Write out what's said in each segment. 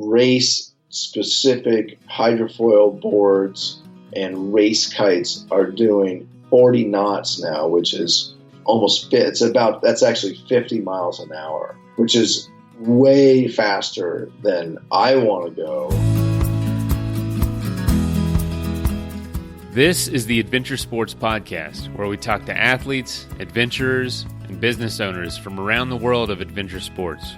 race specific hydrofoil boards and race kites are doing 40 knots now, which is almost that's actually 50 miles an hour, which is way faster than I want to go. This is the Adventure Sports Podcast, where we talk to athletes, adventurers, and business owners from around the world of adventure sports.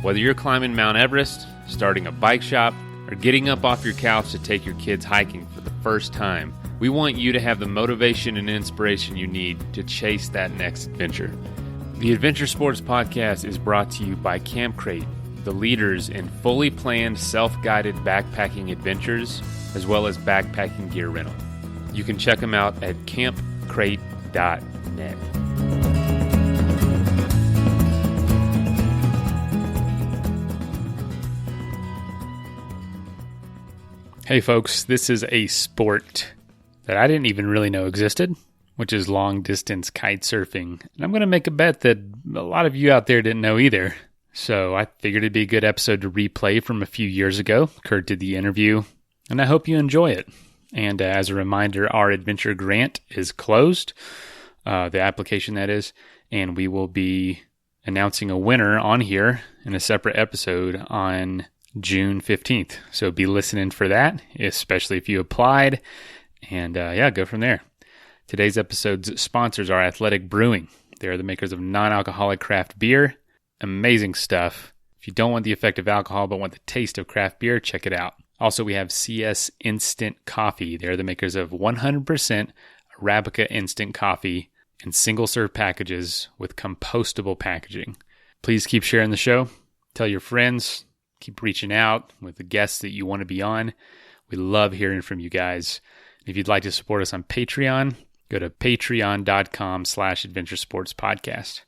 Whether you're climbing Mount Everest, starting a bike shop, or getting up off your couch to take your kids hiking for the first time, we want you to have the motivation and inspiration you need to chase that next adventure. The Adventure Sports Podcast is brought to you by Camp Crate, the leaders in fully planned self-guided backpacking adventures, as well as backpacking gear rental. You can check them out at campcrate.net. Hey folks, this is a sport that I didn't even really know existed, which is long-distance kite surfing. And I'm going to make a bet that a lot of you out there didn't know either. So I figured it'd be a good episode to replay from a few years ago. Kurt did the interview, and I hope you enjoy it. And as a reminder, our adventure grant is closed, the application that is, and we will be announcing a winner on here in a separate episode on June 15th. So be listening for that, especially if you applied. And go from there. Today's episode's sponsors are Athletic Brewing. They're the makers of non-alcoholic craft beer. Amazing stuff. If you don't want the effect of alcohol but want the taste of craft beer, check it out. Also, we have CS Instant Coffee. They're the makers of 100% Arabica Instant Coffee in single-serve packages with compostable packaging. Please keep sharing the show. Tell your friends. Keep reaching out with the guests that you want to be on. We love hearing from you guys. If you'd like to support us on Patreon, go to patreon.com/adventuresportspodcast.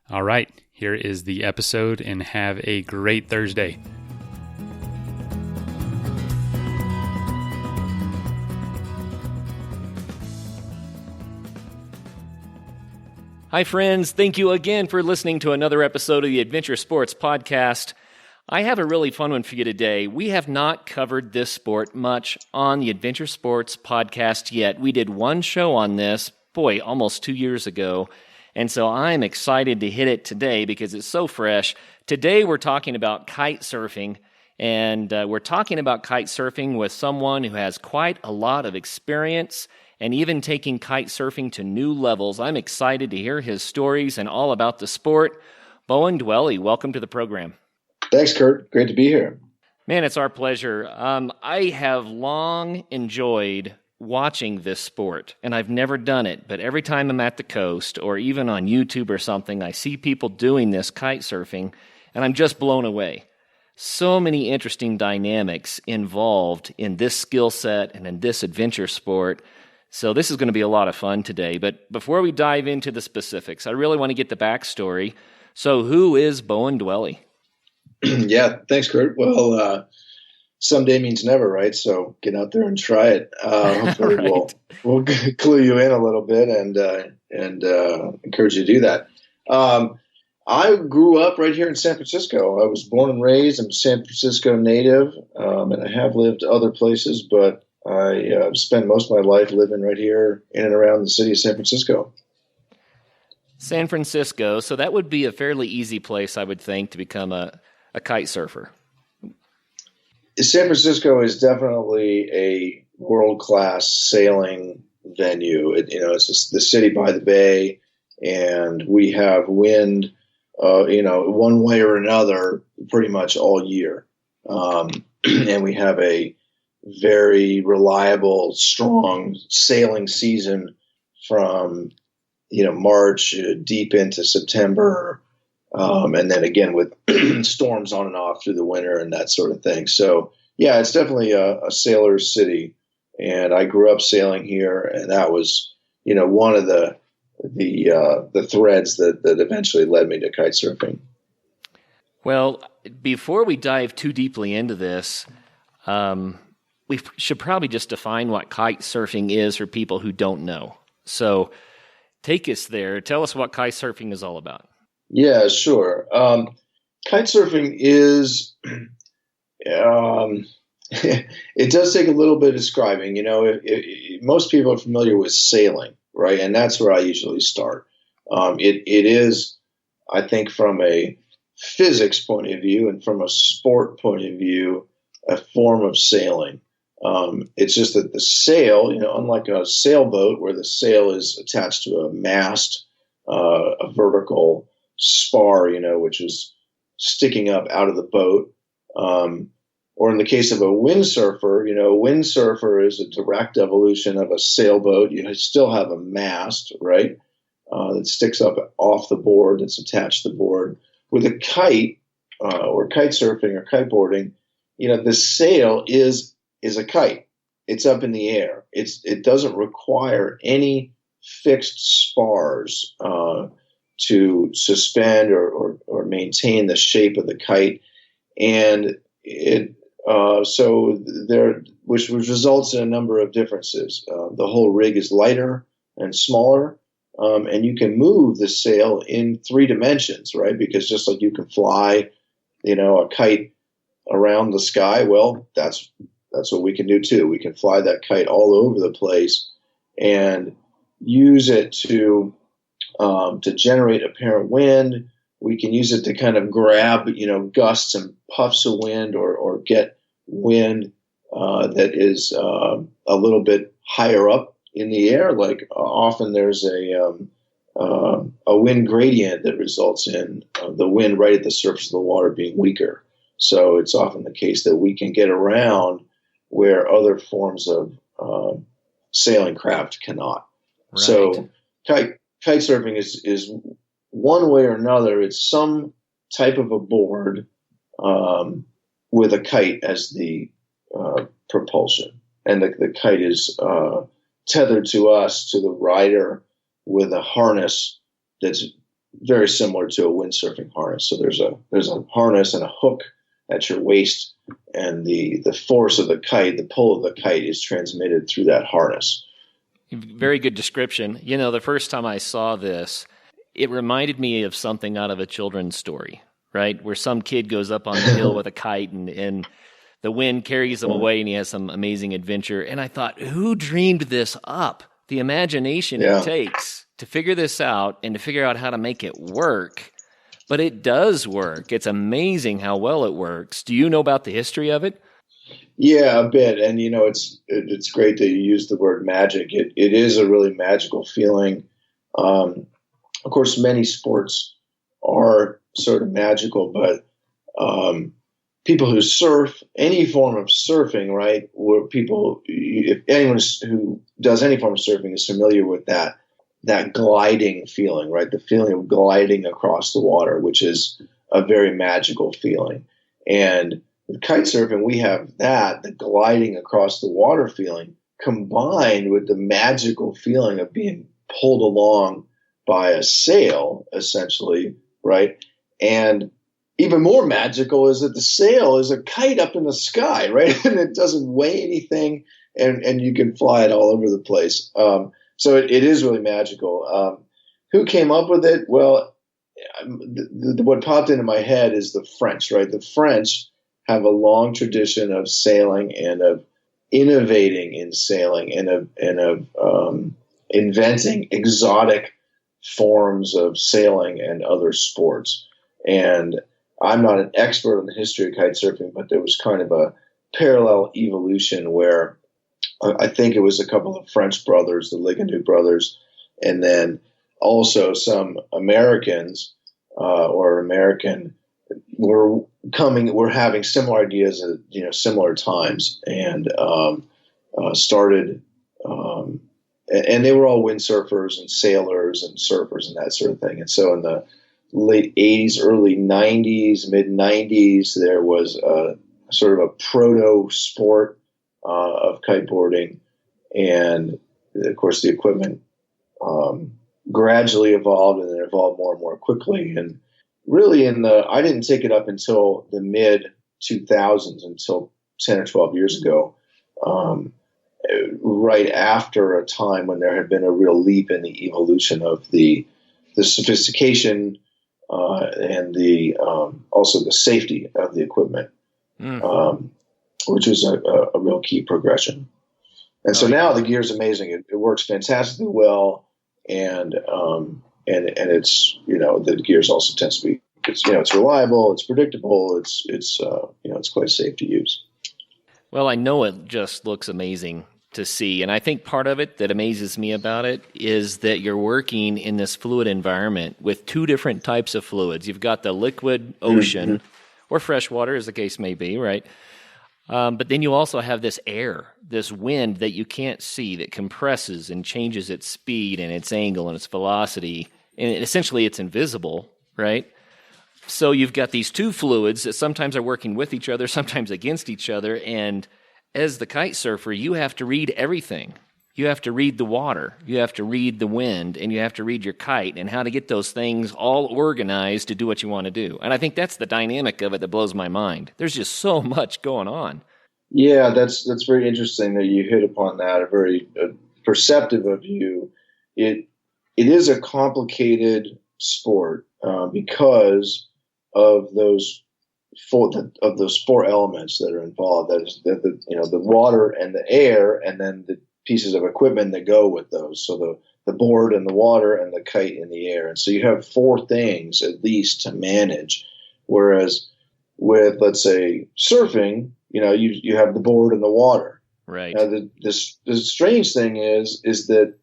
All right, here is the episode, and have a great Thursday. Hi, friends. Thank you again for listening to another episode of the Adventure Sports Podcast. I have a really fun one for you today. We have not covered this sport much on the Adventure Sports Podcast yet. We did one show on this, almost 2 years ago. And so I'm excited to hit it today because it's so fresh. Today we're talking about kite surfing. And we're talking about kite surfing with someone who has quite a lot of experience and even taking kite surfing to new levels. I'm excited to hear his stories and all about the sport. Bowen, Dwelle, welcome to the program. Thanks, Kurt. Great to be here. Man, it's our pleasure. I have long enjoyed watching this sport, and I've never done it, but every time I'm at the coast or even on YouTube or something, I see people doing this kite surfing, and I'm just blown away. So many interesting dynamics involved in this skill set and in this adventure sport. So this is going to be a lot of fun today. But before we dive into the specifics, I really want to get the backstory. So who is Bowen Dwelle? Yeah, thanks, Kurt. Well, someday means never, right? So get out there and try it. Hopefully right. we'll clue you in a little bit and encourage you to do that. I grew up right here in San Francisco. I was born and raised. I'm a San Francisco native, and I have lived other places, but I spent most of my life living right here in and around the city of San Francisco. San Francisco, so that would be a fairly easy place, I would think, to become a kite surfer. San Francisco is definitely a world-class sailing venue. It's just the city by the bay, and we have wind, one way or another pretty much all year. And we have a very reliable, strong sailing season from March deep into September, and then again with storms on and off through the winter and that sort of thing. So yeah, it's definitely a sailor's city, and I grew up sailing here, and that was one of the threads that eventually led me to kite surfing. Well, before we dive too deeply into this, we should probably just define what kite surfing is for people who don't know. So take us there. Tell us what kite surfing is all about. Yeah, sure. Kite surfing is Um, it does take a little bit of describing. Most people are familiar with sailing, right? And that's where I usually start. It is, I think, from a physics point of view and from a sport point of view, a form of sailing. It's just that the sail, unlike a sailboat where the sail is attached to a mast, a vertical spar, which is sticking up out of the boat. Or in the case of a windsurfer, a windsurfer is a direct evolution of a sailboat. You still have a mast, right, that sticks up off the board, that's attached to the board. With a kite or kite surfing or kiteboarding, the sail is a kite. It's up in the air. It doesn't require any fixed spars to suspend or maintain the shape of the kite, and which results in a number of differences. The whole rig is lighter and smaller, and you can move the sail in 3 dimensions, right? Because just like you can fly, a kite around the sky, well, that's what we can do too. We can fly that kite all over the place and use it to generate apparent wind. We can use it to kind of grab, gusts and puffs of wind or get wind that is a little bit higher up in the air. Like often there's a wind gradient that results in the wind right at the surface of the water being weaker. So it's often the case that we can get around where other forms of sailing craft cannot. Right. So kite surfing is one way or another. It's some type of a board with a kite as the propulsion, and the kite is tethered to us, to the rider, with a harness that's very similar to a windsurfing harness. So there's a harness and a hook at your waist, and the force of the kite, the pull of the kite, is transmitted through that harness. Very good description. The first time I saw this, it reminded me of something out of a children's story, right? Where some kid goes up on the hill with a kite and the wind carries him away and he has some amazing adventure. And I thought, who dreamed this up? The imagination it takes to figure this out and to figure out how to make it work. But it does work. It's amazing how well it works. Do you know about the history of it? Yeah, a bit. And, it's great that you use the word magic. It is a really magical feeling. Of course, many sports are sort of magical, but people who surf, any form of surfing, right, if anyone who does any form of surfing is familiar with that gliding feeling, right, the feeling of gliding across the water, which is a very magical feeling. And with kite surfing, we have the gliding across the water feeling combined with the magical feeling of being pulled along by a sail, essentially, right? And even more magical is that the sail is a kite up in the sky, right? And it doesn't weigh anything, and you can fly it all over the place. So it is really magical. Who came up with it? Well, what popped into my head is the French, right? The French have a long tradition of sailing and of innovating in sailing and of inventing exotic forms of sailing and other sports. And I'm not an expert on the history of kite surfing, but there was kind of a parallel evolution where I think it was a couple of French brothers, the Ligonier brothers, and then also some Americans were having similar ideas at similar times, and started. And they were all windsurfers and sailors and surfers and that sort of thing. And so in the late 80s, early 90s, mid 90s, there was a sort of a proto sport of kiteboarding. And of course, the equipment gradually evolved, and it evolved more and more quickly. And really I didn't take it up until the mid 2000s, until 10 or 12 years ago. Right after a time when there had been a real leap in the evolution of the sophistication and also the safety of the equipment. which is a real key progression. And so now the gear is amazing. It works fantastically well, and it's the gears also tends to be it's reliable, it's predictable, it's quite safe to use. Well, I know it just looks amazing to see, and I think part of it that amazes me about it is that you're working in this fluid environment with two different types of fluids. You've got the liquid ocean or freshwater, as the case may be, right? But then you also have this air, this wind that you can't see that compresses and changes its speed and its angle and its velocity. And essentially it's invisible, right? So you've got these two fluids that sometimes are working with each other, sometimes against each other. And as the kite surfer, you have to read everything. You have to read the water, you have to read the wind, and you have to read your kite and how to get those things all organized to do what you want to do. And I think that's the dynamic of it that blows my mind. There's just so much going on. Yeah, that's very interesting that you hit upon that. A very perceptive of you. It is a complicated sport because of those four elements that are involved. That is the water and the air, and then the pieces of equipment that go with those. So the board and the water and the kite in the air. And so you have four things at least to manage. Whereas with, let's say, surfing, you have the board and the water. Right. Now, the strange thing is that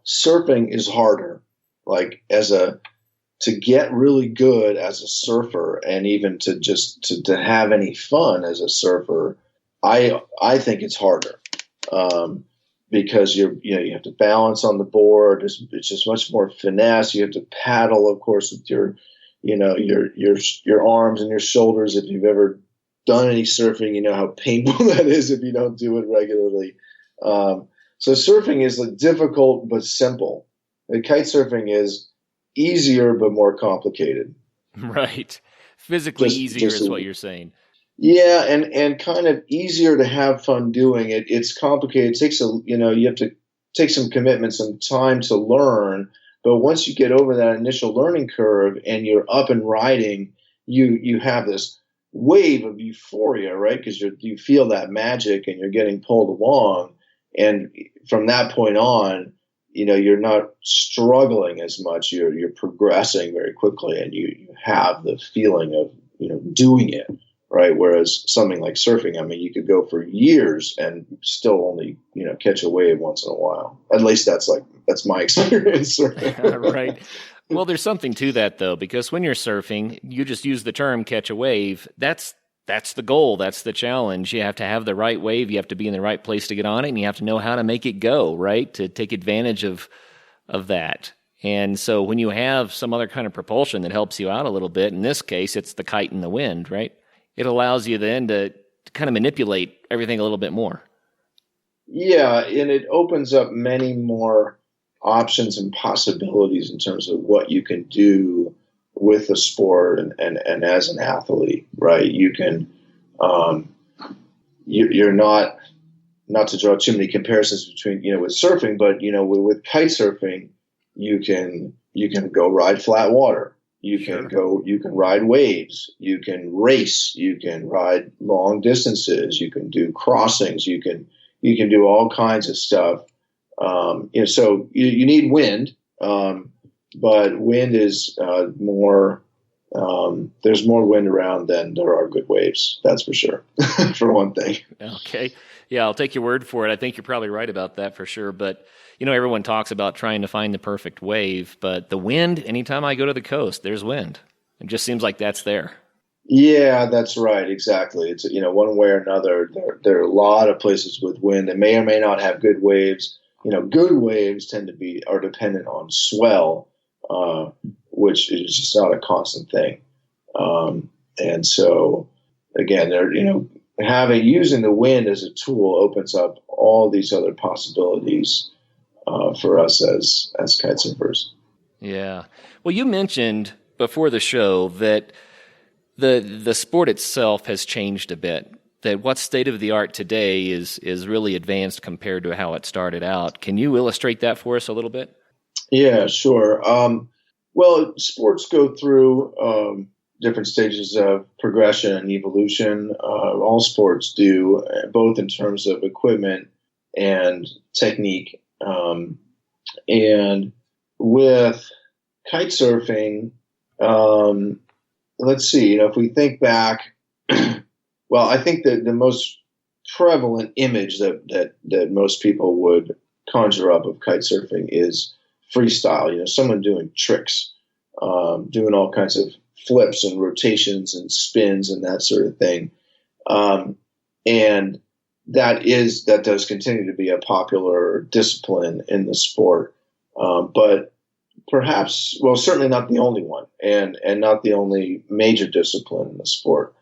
surfing is harder. Like to get really good as a surfer, and even to have any fun as a surfer, I think it's harder. Because you have to balance on the board. It's just much more finesse. You have to paddle, of course, with your arms and your shoulders. If you've ever done any surfing, you know how painful that is if you don't do it regularly. So surfing is difficult but simple. Kite surfing is easier but more complicated. Right. Physically easier is what you're saying. Yeah, and kind of easier to have fun doing it. It's complicated. It takes you have to take some commitment, some time to learn. But once you get over that initial learning curve and you're up and riding, you have this wave of euphoria, right? Because you feel that magic and you're getting pulled along. And from that point on, you're not struggling as much. You're progressing very quickly, and you have the feeling of doing it. Right. Whereas something like surfing, I mean, you could go for years and still only, catch a wave once in a while. At least that's my experience. Right. Well, there's something to that, though, because when you're surfing, you just use the term catch a wave. That's the goal. That's the challenge. You have to have the right wave. You have to be in the right place to get on it, and you have to know how to make it go, right, to take advantage of that. And so when you have some other kind of propulsion that helps you out a little bit, in this case, it's the kite and the wind, right? It allows you then to kind of manipulate everything a little bit more. Yeah, and it opens up many more options and possibilities in terms of what you can do with the sport and as an athlete, right? You can, you're not to draw too many comparisons between, with surfing, but, with kite surfing, you can go ride flat water. You can ride waves, you can race, you can ride long distances, you can do crossings, you can do all kinds of stuff. So you need wind, but wind is more, there's more wind around than there are good waves. That's for sure, for one thing. Okay. Yeah, I'll take your word for it. I think you're probably right about that for sure. But, everyone talks about trying to find the perfect wave, but the wind, anytime I go to the coast, there's wind. It just seems like that's there. Yeah, that's right. Exactly. It's, one way or another, there are a lot of places with wind that may or may not have good waves. Good waves are dependent on swell, which is just not a constant thing. And so again, using the wind as a tool opens up all these other possibilities for us as kite surfers. Yeah. Well, you mentioned before the show that the sport itself has changed a bit, that what's state of the art today is really advanced compared to how it started out. Can you illustrate that for us a little bit? Yeah, sure. Well, sports go through different stages of progression and evolution. All sports do, both in terms of equipment and technique. And with kite surfing, let's see, if we think back, well, I think that the most prevalent image that most people would conjure up of kite surfing is freestyle, someone doing tricks, doing all kinds of flips and rotations and spins and that sort of thing. And that does continue to be a popular discipline in the sport. But perhaps, well, certainly not the only one, and not the only major discipline in the sport.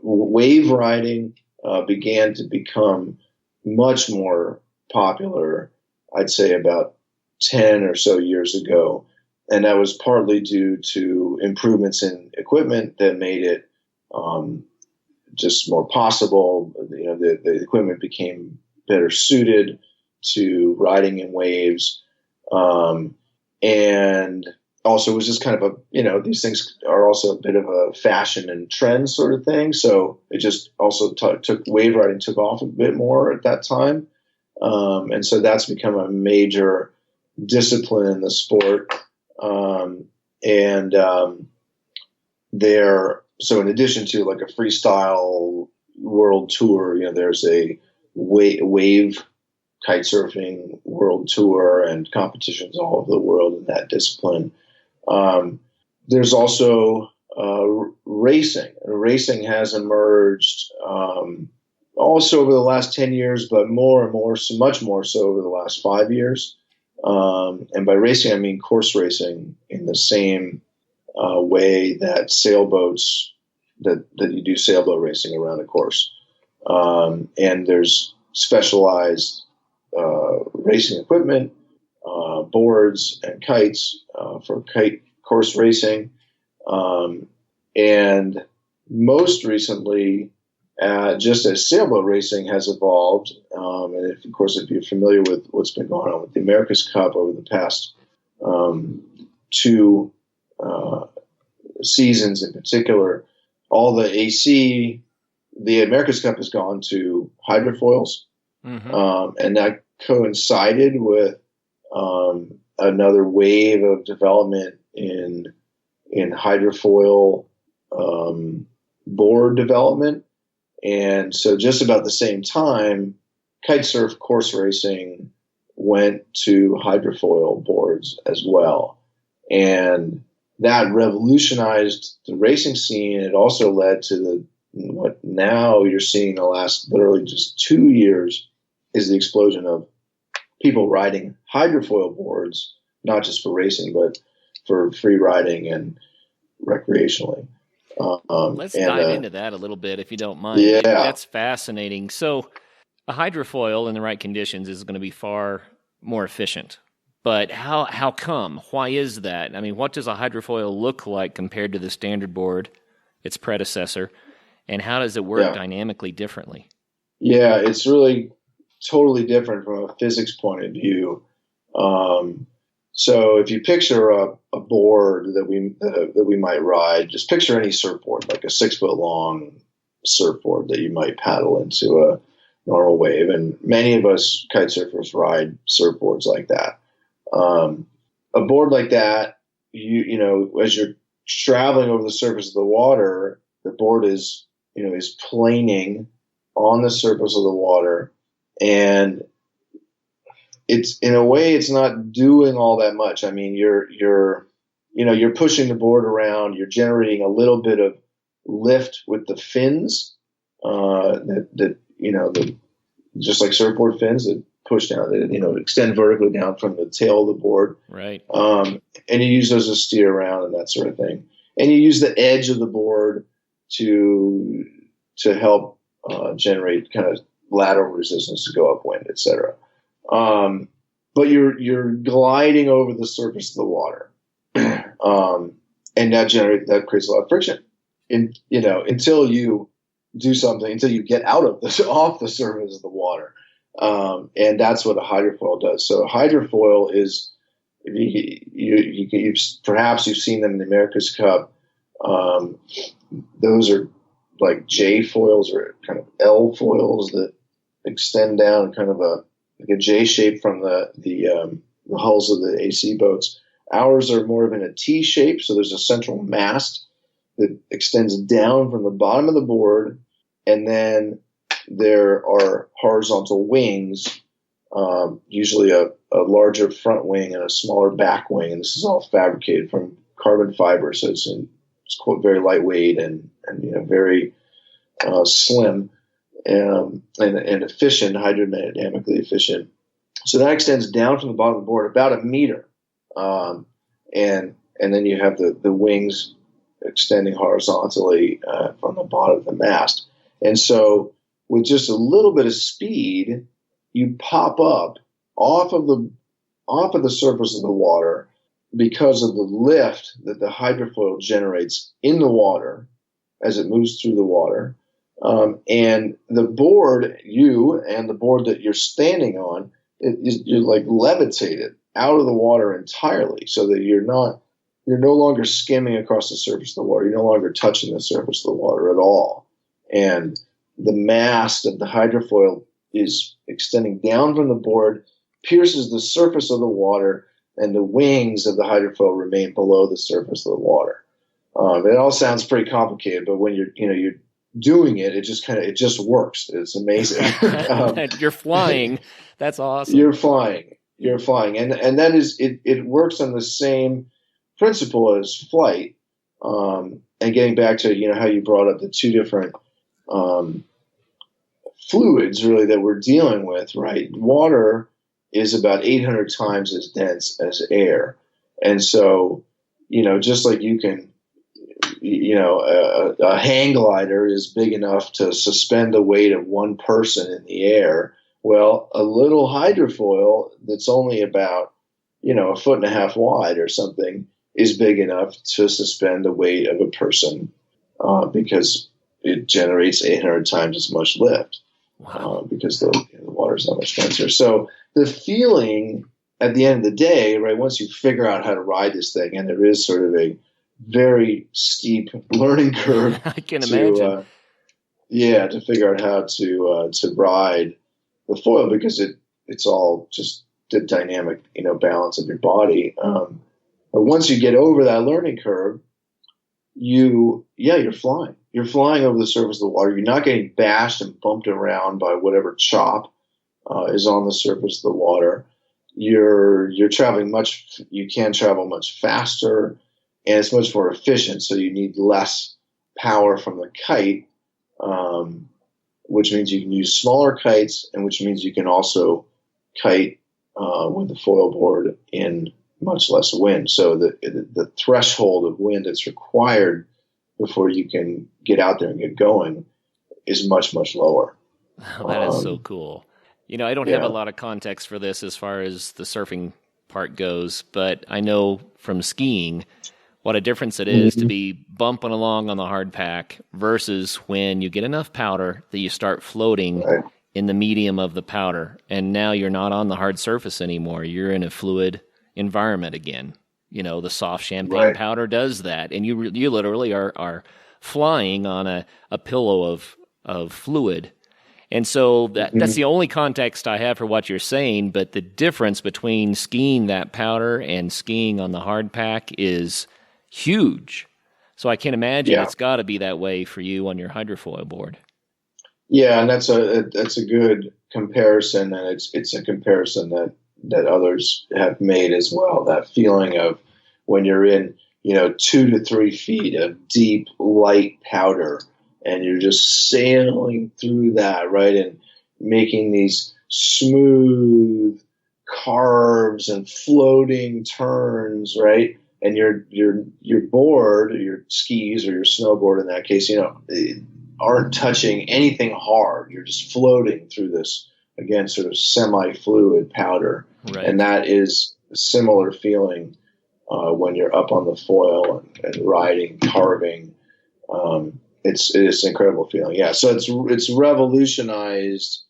Wave riding began to become much more popular, I'd say about 10 or so years ago. And that was partly due to improvements in equipment that made it just more possible. The equipment became better suited to riding in waves. And also it was just kind of these things are also a bit of a fashion and trend sort of thing. So it just also wave riding took off a bit more at that time. And so that's become a major discipline in the sport. So in addition to like a freestyle world tour, there's a wave kite surfing world tour and competitions all over the world in that discipline. There's also racing. Racing has emerged also over the last 10 years, but more and more, so much more so over the last 5 years. And by racing, I mean course racing in the same way that sailboats, that you do sailboat racing around a course. And there's specialized racing equipment, boards and kites for kite course racing. And most recently, just as sailboat racing has evolved, and of course, if you're familiar with what's been going on with the America's Cup over the past two seasons in particular, all the the America's Cup has gone to hydrofoils, and that coincided with another wave of development in hydrofoil board development. And so just about the same time, kite surf course racing went to hydrofoil boards as well. And that revolutionized the racing scene. It also led to what now you're seeing the last literally just 2 years is the explosion of people riding hydrofoil boards, not just for racing, but for free riding and recreationally. Let's dive into that a little bit, if you don't mind. Yeah. That's fascinating. So a hydrofoil in the right conditions is going to be far more efficient. But how come? Why is that? I mean, what does a hydrofoil look like compared to the standard board, its predecessor, and how does it work dynamically differently? Yeah, it's really totally different from a physics point of view. So if you picture a board that we might ride, just picture any surfboard, like a 6 foot long surfboard that you might paddle into a normal wave. And many of us kite surfers ride surfboards like that. A board like that, as you're traveling over the surface of the water, the board is planing on the surface of the water, and it's, in a way, it's not doing all that much. I mean, you're pushing the board around, you're generating a little bit of lift with the fins, just like surfboard fins that push down, extend vertically down from the tail of the board. Right. And you use those to steer around and that sort of thing. And you use the edge of the board to help generate kind of lateral resistance to go upwind, etc. But you're gliding over the surface of the water, and that creates a lot of friction. Until you do something, until you get off the surface of the water, and that's what a hydrofoil does. So a hydrofoil is, perhaps you've seen them in the America's Cup. Those are like J foils or kind of L foils that extend down kind of like a J shape from the hulls of the AC boats. Ours are more of in a T shape, so there's a central mast that extends down from the bottom of the board, and then there are horizontal wings, usually a larger front wing and a smaller back wing, and this is all fabricated from carbon fiber, so it's quite very lightweight and very slim and efficient, hydrodynamically efficient. So that extends down from the bottom of the board about a meter, and then you have the wings extending horizontally from the bottom of the mast. And so with just a little bit of speed, you pop up off of the surface of the water because of the lift that the hydrofoil generates in the water as it moves through the water. And the board, you and the board that you're standing on, you're like levitated out of the water entirely, so that you're no longer skimming across the surface of the water. You're no longer touching the surface of the water at all. And the mast of the hydrofoil is extending down from the board, pierces the surface of the water, and the wings of the hydrofoil remain below the surface of the water. It all sounds pretty complicated, but when you're doing it, it just works. It's amazing. You're flying. That's awesome. You're flying, and that is it works on the same principle as flight. And getting back to how you brought up the two different fluids really that we're dealing with, right? Water is about 800 times as dense as air, and so just like you can. A hang glider is big enough to suspend the weight of one person in the air. Well, a little hydrofoil that's only about, a foot and a half wide or something is big enough to suspend the weight of a person because it generates 800 times as much lift. Wow. Because the water is that much denser. So the feeling at the end of the day, right, once you figure out how to ride this thing, and there is sort of a very steep learning curve. I can imagine. To figure out how to ride the foil, because it's all just the dynamic, balance of your body. But once you get over that learning curve, you're flying. You're flying over the surface of the water. You're not getting bashed and bumped around by whatever chop is on the surface of the water. You're traveling you can travel much faster. And it's much more efficient, so you need less power from the kite, which means you can use smaller kites, and which means you can also kite with the foil board in much less wind. So the threshold of wind that's required before you can get out there and get going is much, much lower. That is so cool. I don't have a lot of context for this as far as the surfing part goes, but I know from skiing what a difference it is to be bumping along on the hard pack versus when you get enough powder that you start floating in the medium of the powder. And now you're not on the hard surface anymore. You're in a fluid environment again. The soft champagne powder does that. And you literally are flying on a pillow of fluid. And so that's the only context I have for what you're saying. But the difference between skiing that powder and skiing on the hard pack is huge. So I can imagine it's got to be that way for you on your hydrofoil board. Yeah, and that's a good comparison, and it's a comparison that others have made as well. That feeling of when you're in 2 to 3 feet of deep light powder, and you're just sailing through that, right, and making these smooth carves and floating turns, right. And your board, or your skis, or your snowboard in that case, aren't touching anything hard. You're just floating through this, again, sort of semi-fluid powder. Right. And that is a similar feeling when you're up on the foil and riding, carving. It's an incredible feeling. Yeah. So it's revolutionized,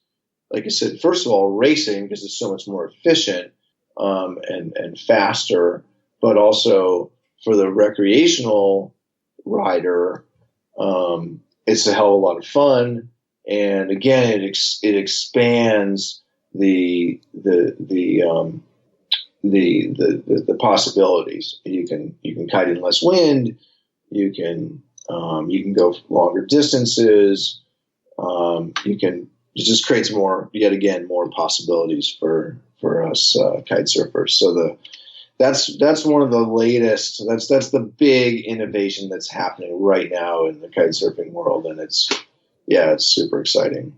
like I said, first of all, racing, because it's so much more efficient and faster. But also for the recreational rider. It's a hell of a lot of fun, and again, it expands the possibilities. You can kite in less wind. You can go longer distances. It just creates more possibilities for us kite surfers. So that's one of the latest. That's the big innovation that's happening right now in the kite surfing world, and it's super exciting.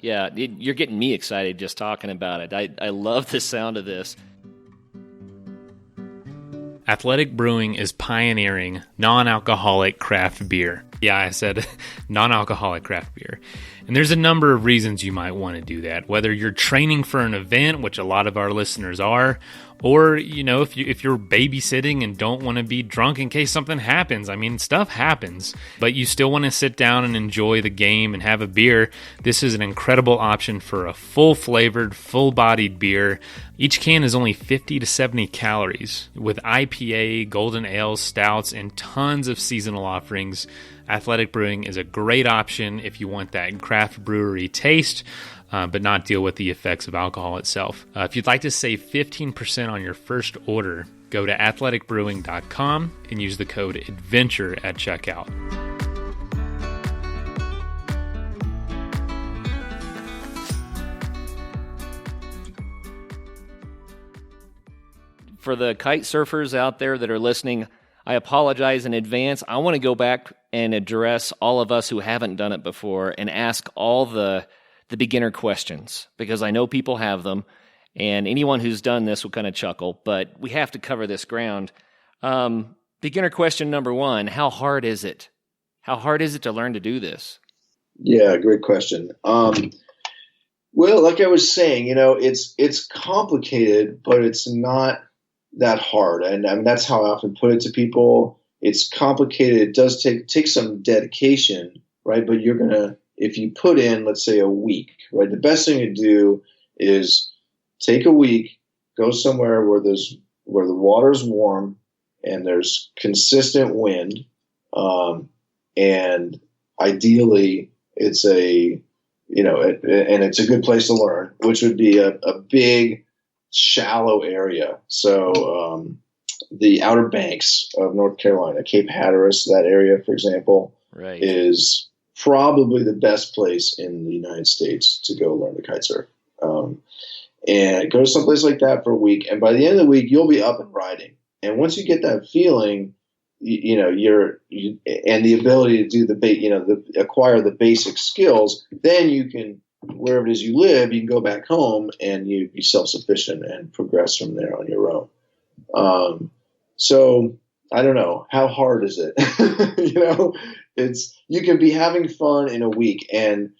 You're getting me excited just talking about it. I love the sound of this. Athletic Brewing is pioneering non-alcoholic craft beer. Yeah, I said non-alcoholic craft beer. And there's a number of reasons you might want to do that, whether you're training for an event, which a lot of our listeners are, or, if you're babysitting and don't want to be drunk in case something happens. I mean, stuff happens, but you still want to sit down and enjoy the game and have a beer. This is an incredible option for a full-flavored, full-bodied beer. Each can is only 50 to 70 calories, with IPA, golden ales, stouts, and tons of seasonal offerings. Athletic Brewing is a great option if you want that craft brewery taste, but not deal with the effects of alcohol itself. If you'd like to save 15% on your first order, go to athleticbrewing.com and use the code ADVENTURE at checkout. For the kite surfers out there that are listening, I apologize in advance. I want to go back and address all of us who haven't done it before and ask all the beginner questions, because I know people have them, and anyone who's done this will kind of chuckle, but we have to cover this ground. Beginner question number one, how hard is it? How hard is it to learn to do this? Yeah, great question. Well, like I was saying, it's complicated, but it's not that hard. And that's how I often put it to people. It's complicated. It does take some dedication, right? But if you put in, let's say, a week, right? The best thing to do is take a week, go somewhere where the water's warm and there's consistent wind, and ideally it's and it's a good place to learn, which would be a big, shallow area. So the Outer Banks of North Carolina, Cape Hatteras, that area, for example, right, is probably the best place in the United States to go learn to kite surf. And go to someplace like that for a week, and by the end of the week, you'll be up and riding. And once you get that feeling, and the ability to do acquire the basic skills, then you can, wherever it is you live, you can go back home and you be self-sufficient and progress from there on your own. So I don't know, how hard is it? You can be having fun in a week, and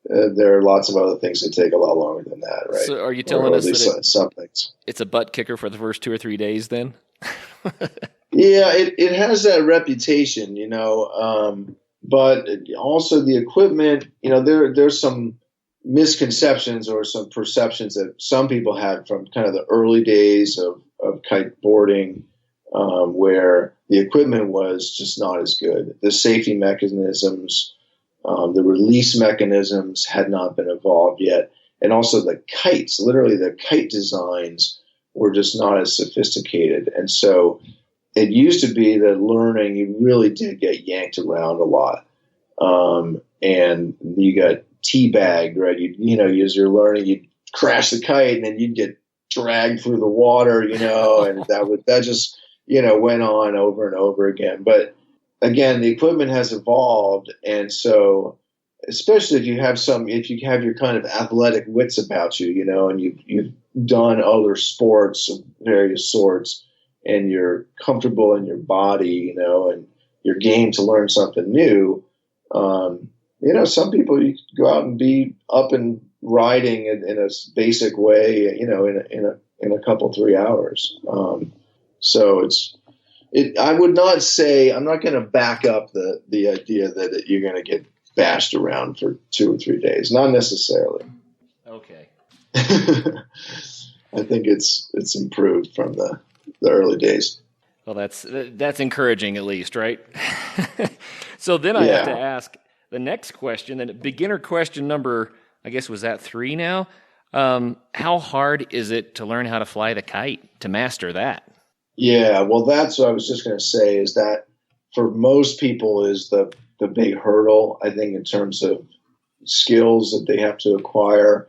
there are lots of other things that take a lot longer than that, right? So are you telling us that some things, it's a butt kicker for the first 2 or 3 days then? Yeah, it has that reputation, but also the equipment, there's some misconceptions or some perceptions that some people had from kind of the early days of kiteboarding, where the equipment was just not as good. The safety mechanisms, the release mechanisms had not been evolved yet. And also the kites, literally the kite designs were just not as sophisticated. And so it used to be that learning, you really did get yanked around a lot. And you got teabagged, right? As you're learning, you'd crash the kite and then you'd get dragged through the water, and that just, went on over and over again. But again, the equipment has evolved. And so, especially if you have your kind of athletic wits about you, and you've done other sports of various sorts, and you're comfortable in your body, and you're game to learn something new. Some people, you go out and be up and riding in a basic way, in a couple, 3 hours. So I would not say, I'm not going to back up the idea that you're going to get bashed around for 2 or 3 days. Not necessarily. Okay. I think it's improved from the early days. Well, that's encouraging at least, right? So then I have to ask the next question, and beginner question number, I guess, was that 3 now? How hard is it to learn how to fly the kite, to master that? Yeah, well, that's what I was just going to say, is that for most people is the big hurdle, I think, in terms of skills that they have to acquire.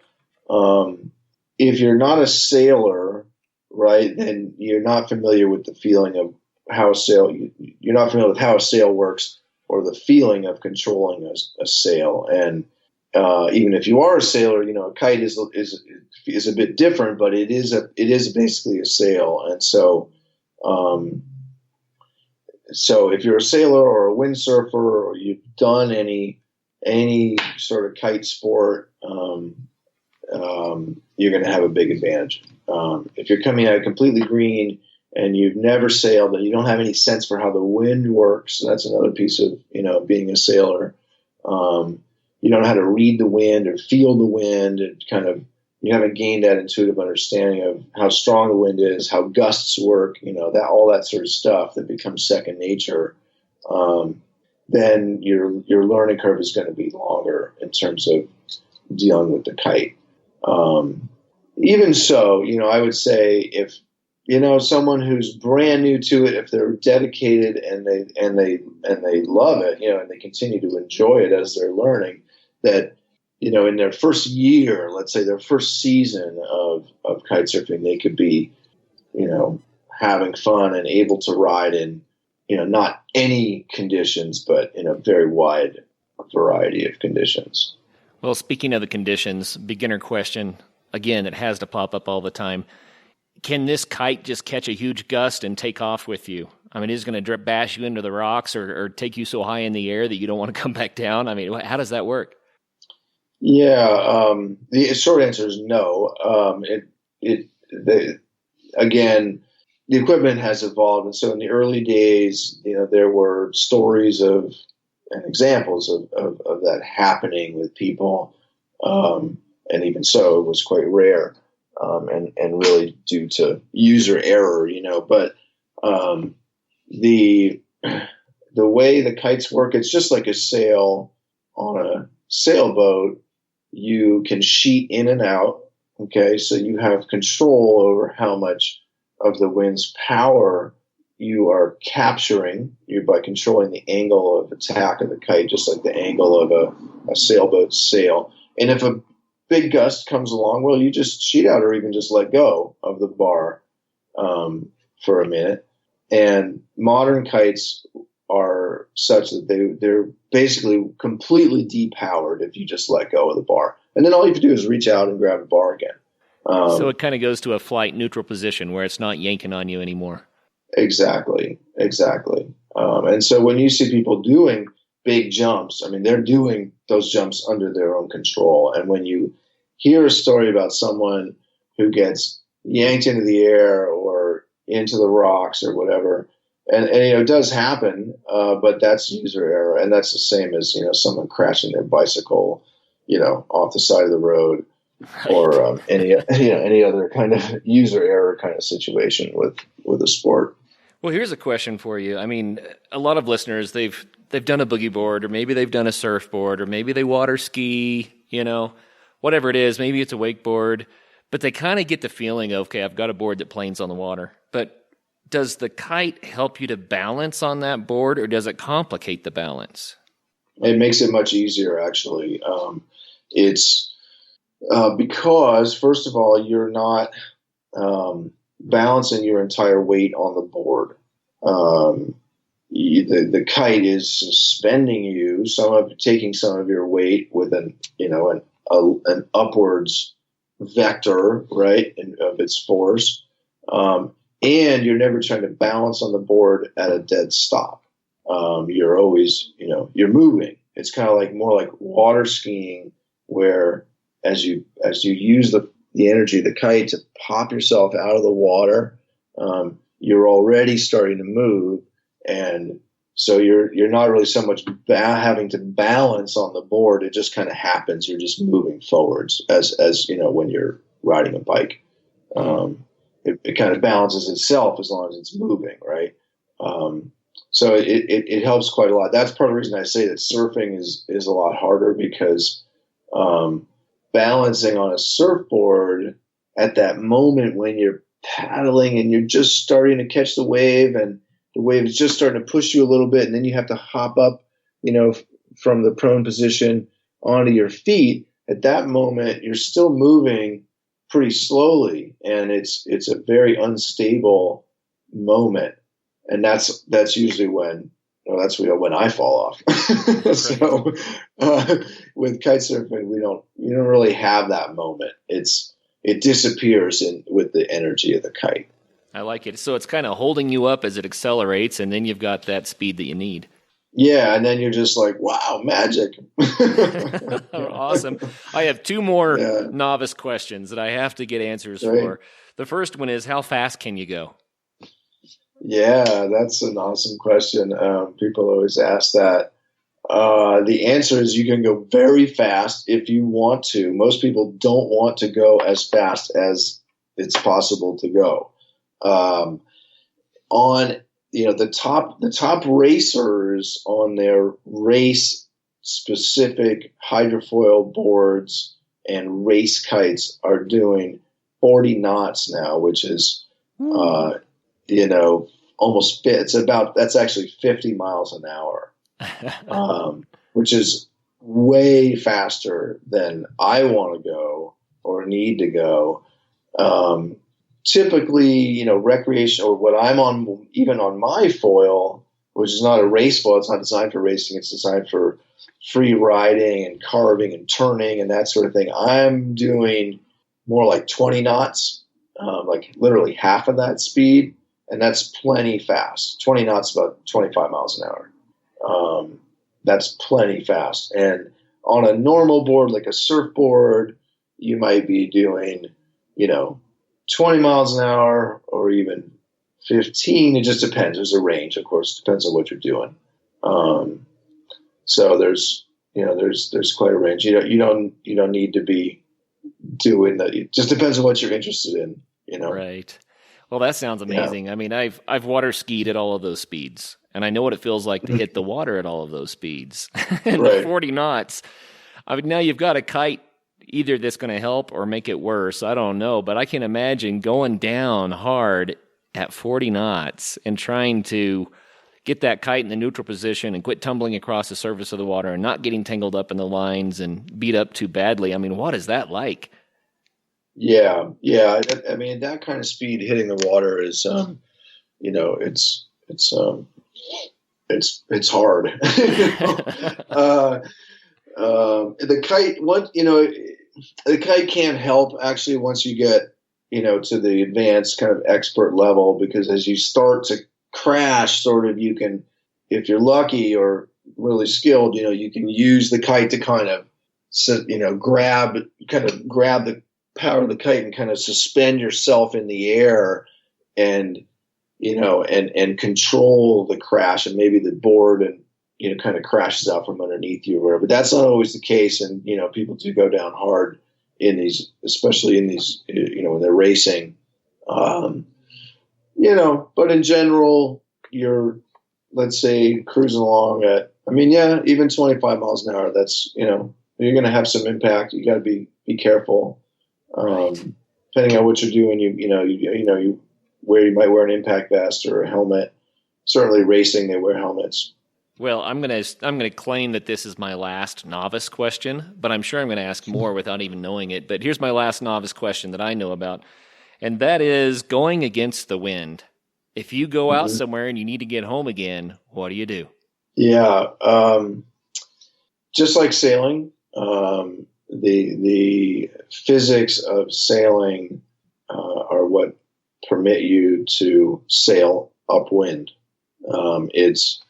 If you're not a sailor, right, then you're not familiar with the feeling of how you're not familiar with how a sail works or the feeling of controlling a sail. And even if you are a sailor, a kite is a bit different, but it is basically a sail. And so if you're a sailor or a windsurfer, or you've done any sort of kite sport, you're going to have a big advantage. If you're coming at it completely green and you've never sailed and you don't have any sense for how the wind works, that's another piece of being a sailor. You don't know how to read the wind or feel the wind, and you haven't gained that intuitive understanding of how strong the wind is, how gusts work, all that sort of stuff that becomes second nature. Then your learning curve is going to be longer in terms of dealing with the kite. Even so, I would say if someone who's brand new to it, if they're dedicated and they love it, and they continue to enjoy it as they're learning, that in their first year, let's say their first season of kite surfing, they could be having fun and able to ride in not any conditions, but in a very wide variety of conditions. Well, speaking of the conditions, beginner question, again, it has to pop up all the time. Can this kite just catch a huge gust and take off with you? I mean, is it going to bash you into the rocks or take you so high in the air that you don't want to come back down? I mean, how does that work? Yeah, the short answer is no. Again, the equipment has evolved, and so in the early days, there were stories of and examples of that happening with people, and even so, it was quite rare, and really due to user error, But the way the kites work, it's just like a sail on a sailboat. You can sheet in and out. Okay, so you have control over how much of the wind's power you are capturing by controlling the angle of attack of the kite, just like the angle of a sailboat's sail. And if a big gust comes along, well, you just sheet out or even just let go of the bar for a minute. And modern kites are such that they're basically completely depowered if you just let go of the bar. And then all you have to do is reach out and grab the bar again. So it kind of goes to a flight neutral position where it's not yanking on you anymore. Exactly. And so when you see people doing big jumps, I mean, they're doing those jumps under their own control. And when you hear a story about someone who gets yanked into the air or into the rocks or whatever, and it does happen, but that's user error. And that's the same as, someone crashing their bicycle, off the side of the road. Right. Or any other kind of user error kind of situation with a sport. Well, here's a question for you. I mean, a lot of listeners, they've done a boogie board, or maybe they've done a surfboard, or maybe they water ski, whatever it is. Maybe it's a wakeboard, but they kind of get the feeling of, okay, I've got a board that planes on the water. But does the kite help you to balance on that board, or does it complicate the balance? It makes it much easier, actually. It's because, first of all, you're not balancing your entire weight on the board. The kite is suspending you, taking some of your weight with an upwards vector, right, of its force, and you're never trying to balance on the board at a dead stop. You're always, you're moving. It's kind of more like water skiing, where as you use the energy of the kite to pop yourself out of the water, you're already starting to move, and so you're not really so much having to balance on the board. It just kind of happens. You're just moving forwards as when you're riding a bike. It kind of balances itself as long as it's moving, right? So it helps quite a lot. That's part of the reason I say that surfing is a lot harder, because balancing on a surfboard at that moment when you're paddling and you're just starting to catch the wave, and the wave is just starting to push you a little bit, and then you have to hop up, from the prone position onto your feet. At that moment, you're still moving pretty slowly, and it's a very unstable moment, and that's usually when I fall off. So with kite surfing, you don't really have that moment. It disappears with the energy of the kite. I like it. So it's kind of holding you up as it accelerates, and then you've got that speed that you need. Yeah, and then you're just like, wow, magic. Awesome. I have two more novice questions that I have to get answers for. The first one is, how fast can you go? Yeah, that's an awesome question. People always ask that. The answer is you can go very fast if you want to. Most people don't want to go as fast as it's possible to go. On the top racers on their race specific hydrofoil boards and race kites are doing 40 knots now, which is almost fit. That's actually 50 miles an hour, which is way faster than I want to go or need to go. Typically, recreation, or what I'm on, even on my foil, which is not a race foil, it's not designed for racing, it's designed for free riding and carving and turning and that sort of thing. I'm doing more like 20 knots, like literally half of that speed, and that's plenty fast. 20 knots, about 25 miles an hour. That's plenty fast. And on a normal board, like a surfboard, you might be doing, 20 miles an hour or even 15. It just depends. There's a range, of course. It depends on what you're doing. So there's quite a range. You don't need to be doing that. It just depends on what you're interested in, Right. Well, that sounds amazing. Yeah. I mean, I've water skied at all of those speeds, and I know what it feels like to hit the water at all of those speeds. And the 40 knots. I mean, now you've got a kite either that's going to help or make it worse. I don't know, but I can imagine going down hard at 40 knots and trying to get that kite in the neutral position and quit tumbling across the surface of the water and not getting tangled up in the lines and beat up too badly. I mean, what is that like? Yeah. I mean, that kind of speed hitting the water is, it's hard. The kite, the kite can't help actually once you get, to the advanced kind of expert level, because as you start to crash, sort of, you can, if you're lucky or really skilled, you can use the kite to kind of, grab the power of the kite and kind of suspend yourself in the air and control the crash, and maybe the board and, kind of crashes out from underneath you or whatever. But that's not always the case. And, people do go down hard in these, especially in these, when they're racing, but in general, you're, let's say, cruising along at, even 25 miles an hour, that's, you're going to have some impact. You got to be careful. Depending on what you're doing, you might wear an impact vest or a helmet. Certainly racing, they wear helmets. Well, I'm gonna claim that this is my last novice question, but I'm sure I'm going to ask more without even knowing it. But here's my last novice question that I know about, and that is going against the wind. If you go out somewhere and you need to get home again, what do you do? Yeah, just like sailing, the physics of sailing are what permit you to sail upwind. It's,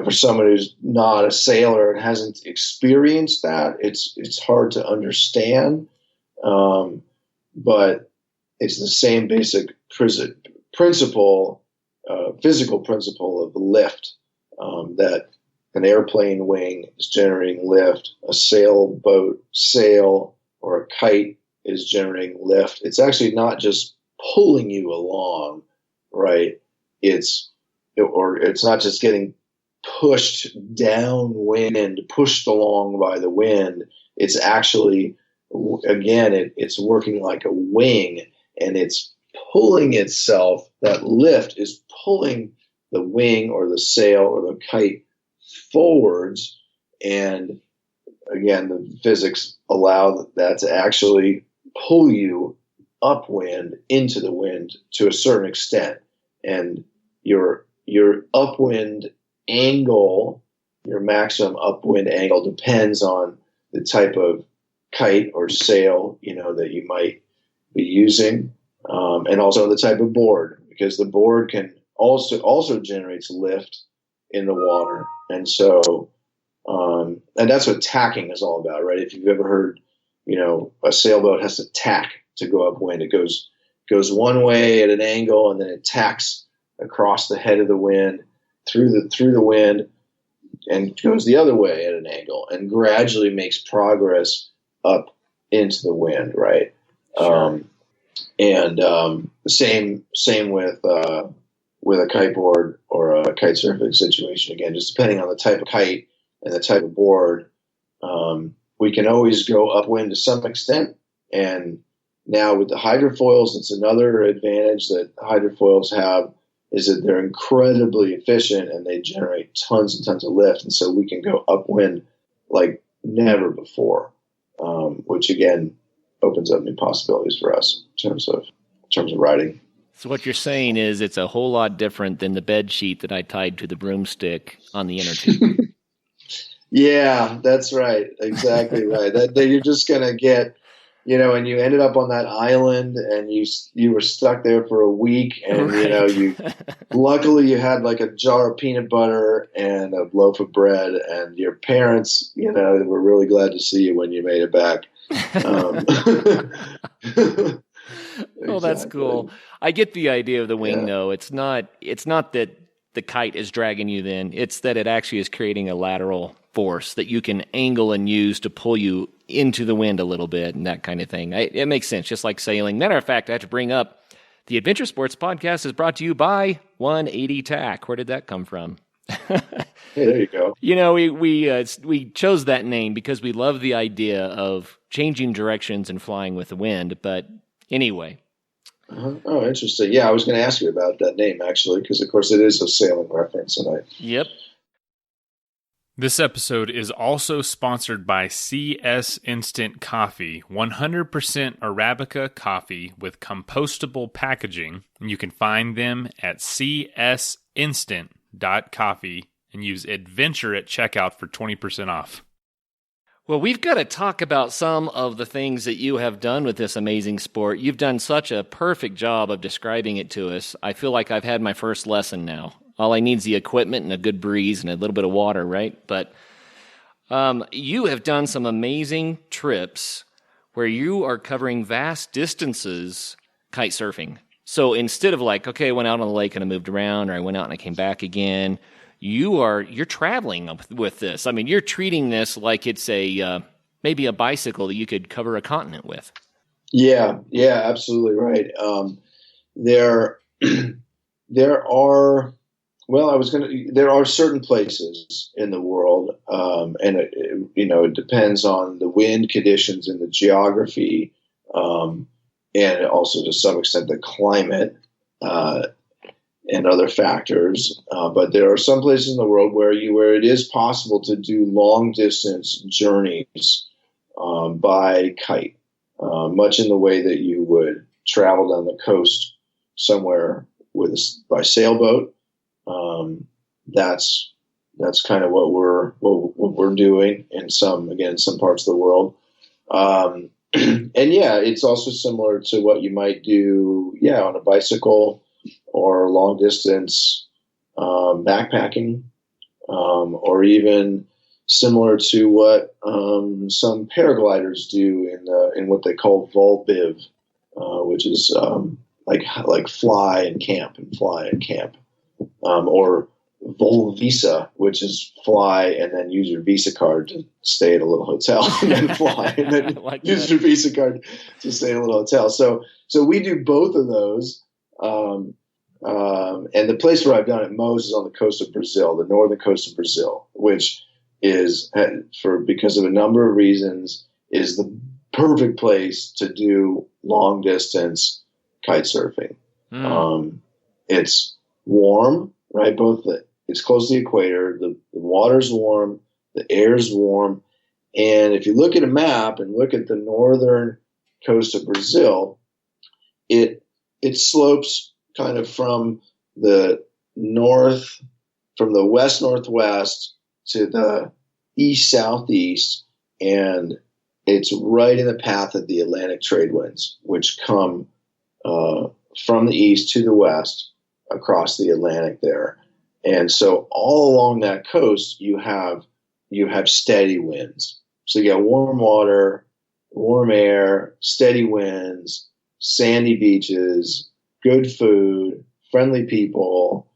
for someone who's not a sailor and hasn't experienced that, it's hard to understand. But it's the same basic principle, physical principle of lift, that an airplane wing is generating lift, a sailboat sail or a kite is generating lift. It's actually not just pulling you along, right? It's or it's not just getting pushed downwind, pushed along by the wind. It's actually, again, it's working like a wing, and it's pulling itself. That lift is pulling the wing or the sail or the kite forwards. And again, the physics allow that to actually pull you upwind into the wind to a certain extent. And your upwind angle, your maximum upwind angle, depends on the type of kite or sail, that you might be using, and also the type of board, because the board can also generates lift in the water. And so, and that's what tacking is all about, right? If you've ever heard, a sailboat has to tack to go upwind. It goes one way at an angle, and then it tacks across the head of the wind through the wind, and goes the other way at an angle, and gradually makes progress up into the wind, right? Sure. Same with a kiteboard or a kite surfing situation. Again, just depending on the type of kite and the type of board, we can always go upwind to some extent. And now with the hydrofoils, it's another advantage that hydrofoils have, is that they're incredibly efficient and they generate tons and tons of lift. And so we can go upwind like never before, which again opens up new possibilities for us in terms of riding. So what you're saying is it's a whole lot different than the bed sheet that I tied to the broomstick on the inner tube. Yeah, that's right. Exactly right. That you're just going to get, and you ended up on that island and you were stuck there for a week, and, Right. you luckily you had like a jar of peanut butter and a loaf of bread, and your parents, were really glad to see you when you made it back. Oh, that's cool. I get the idea of the wing, though. It's not that the kite is dragging you then. It's that it actually is creating a lateral force that you can angle and use to pull you into the wind a little bit and that kind of thing. It makes sense, just like sailing. Matter of fact, I have to bring up the Adventure Sports Podcast is brought to you by 180 Tack. Where did that come from? Hey, there you go. We chose that name because we love the idea of changing directions and flying with the wind. But anyway. Uh-huh. Oh, interesting. Yeah, I was going to ask you about that name, actually, because, of course, it is a sailing reference. Yep. This episode is also sponsored by CS Instant Coffee, 100% Arabica coffee with compostable packaging. And you can find them at csinstant.coffee and use adventure at checkout for 20% off. Well, we've got to talk about some of the things that you have done with this amazing sport. You've done such a perfect job of describing it to us. I feel like I've had my first lesson now. All I need is the equipment and a good breeze and a little bit of water, right? But you have done some amazing trips where you are covering vast distances kite surfing. So instead of like, okay, I went out on the lake and I moved around, or I went out and I came back again, you're traveling with this. I mean, you're treating this like it's maybe a bicycle that you could cover a continent with. Yeah, absolutely right. There are. Well, there are certain places in the world, and it depends on the wind conditions and the geography, and also to some extent the climate, and other factors. But there are some places in the world where it is possible to do long distance journeys, by kite, much in the way that you would travel down the coast somewhere by sailboat. That's kind of what we're doing in some parts of the world. And yeah, it's also similar to what you might do, on a bicycle or long distance, backpacking, or even similar to what, some paragliders do in what they call volbiv, which is, like fly and camp, or Volvisa, which is fly and then use your Visa card to stay at a little hotel, and then fly and then use your Visa card to stay at a little hotel. So we do both of those. And the place where I've done it most is on the coast of Brazil, the northern coast of Brazil, which is, because of a number of reasons, is the perfect place to do long distance kite surfing. It's warm, right? It's close to the equator. The water's warm, the air's warm. And if you look at a map and look at the northern coast of Brazil, it slopes kind of from the west northwest to the east southeast, and it's right in the path of the Atlantic trade winds, which come from the east to the west across the Atlantic there. And so all along that coast, you have steady winds. So you got warm water, warm air, steady winds, sandy beaches, good food, friendly people,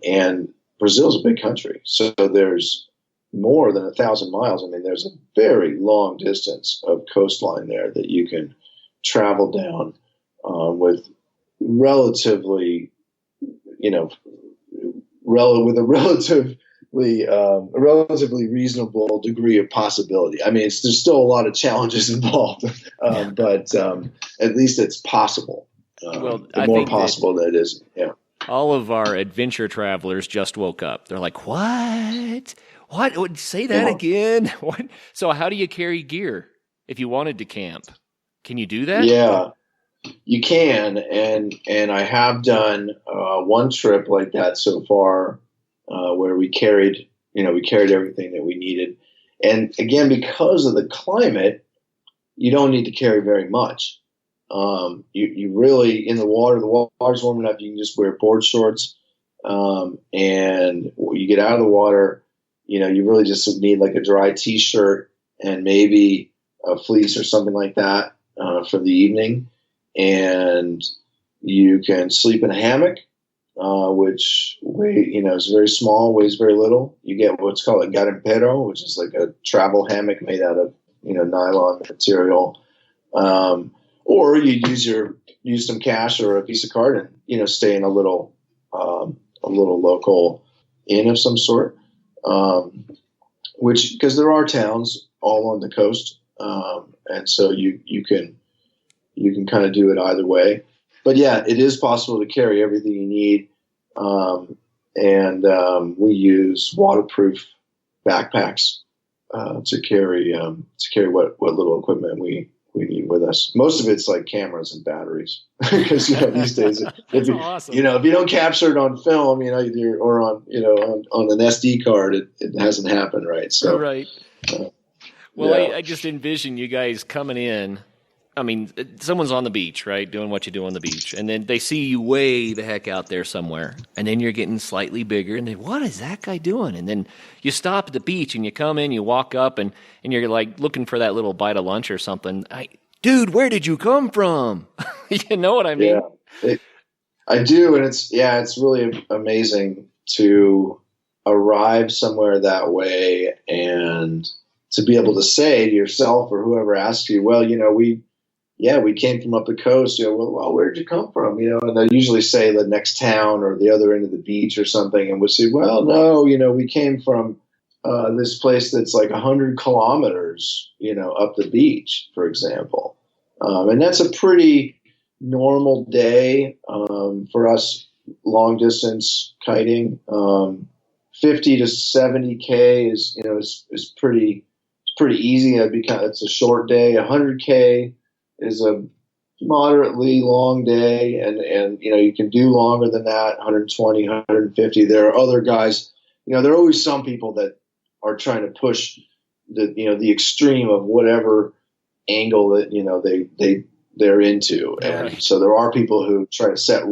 and Brazil's a big country. So there's more than 1,000 miles. I mean, there's a very long distance of coastline there that you can travel down with relatively, with a relatively reasonable degree of possibility. I mean, there's still a lot of challenges involved, but at least it's possible. The more possible that it is. Yeah. All of our adventure travelers just woke up. They're like, what? What? Say that again? What? So how do you carry gear if you wanted to camp? Can you do that? Yeah, you can. And I have done one trip like that so far where we carried everything that we needed. And again, because of the climate, you don't need to carry very much. You really, in the water's warm enough, you can just wear board shorts. And when you get out of the water, you really just need like a dry t-shirt and maybe a fleece or something like that for the evening. And you can sleep in a hammock, which is very small, weighs very little. You get what's called a garimpero, which is like a travel hammock made out of nylon material. Or you use some cash or a piece of card and stay in a little local inn of some sort. Because there are towns all on the coast, and so you can kind of do it either way. But yeah, it is possible to carry everything you need, and we use waterproof backpacks to carry what little equipment we need with us. Most of it's like cameras and batteries, because these days, if you don't capture it on film, or on an SD card, it hasn't happened, right? So right. I just envision you guys coming in. I mean, someone's on the beach, right, doing what you do on the beach, and then they see you way the heck out there somewhere, and then you're getting slightly bigger, and what is that guy doing? And then you stop at the beach, and you come in, you walk up, and you're like looking for that little bite of lunch or something. Dude, where did you come from? You know what I mean? Yeah, I do, and it's really amazing to arrive somewhere that way and to be able to say to yourself or whoever asks you, well, we came from up the coast. Well, where did you come from? And they usually say the next town or the other end of the beach or something, and we'll say, well, no, we came from this place that's like 100 kilometers, up the beach, for example. And that's a pretty normal day for us long distance kiting. 50 to 70K is pretty easy. It's a short day. 100K is a moderately long day, and you can do longer than that, 120, 150. There are other guys, there are always some people that are trying to push the extreme of whatever angle that they're into. And right. So there are people who try to set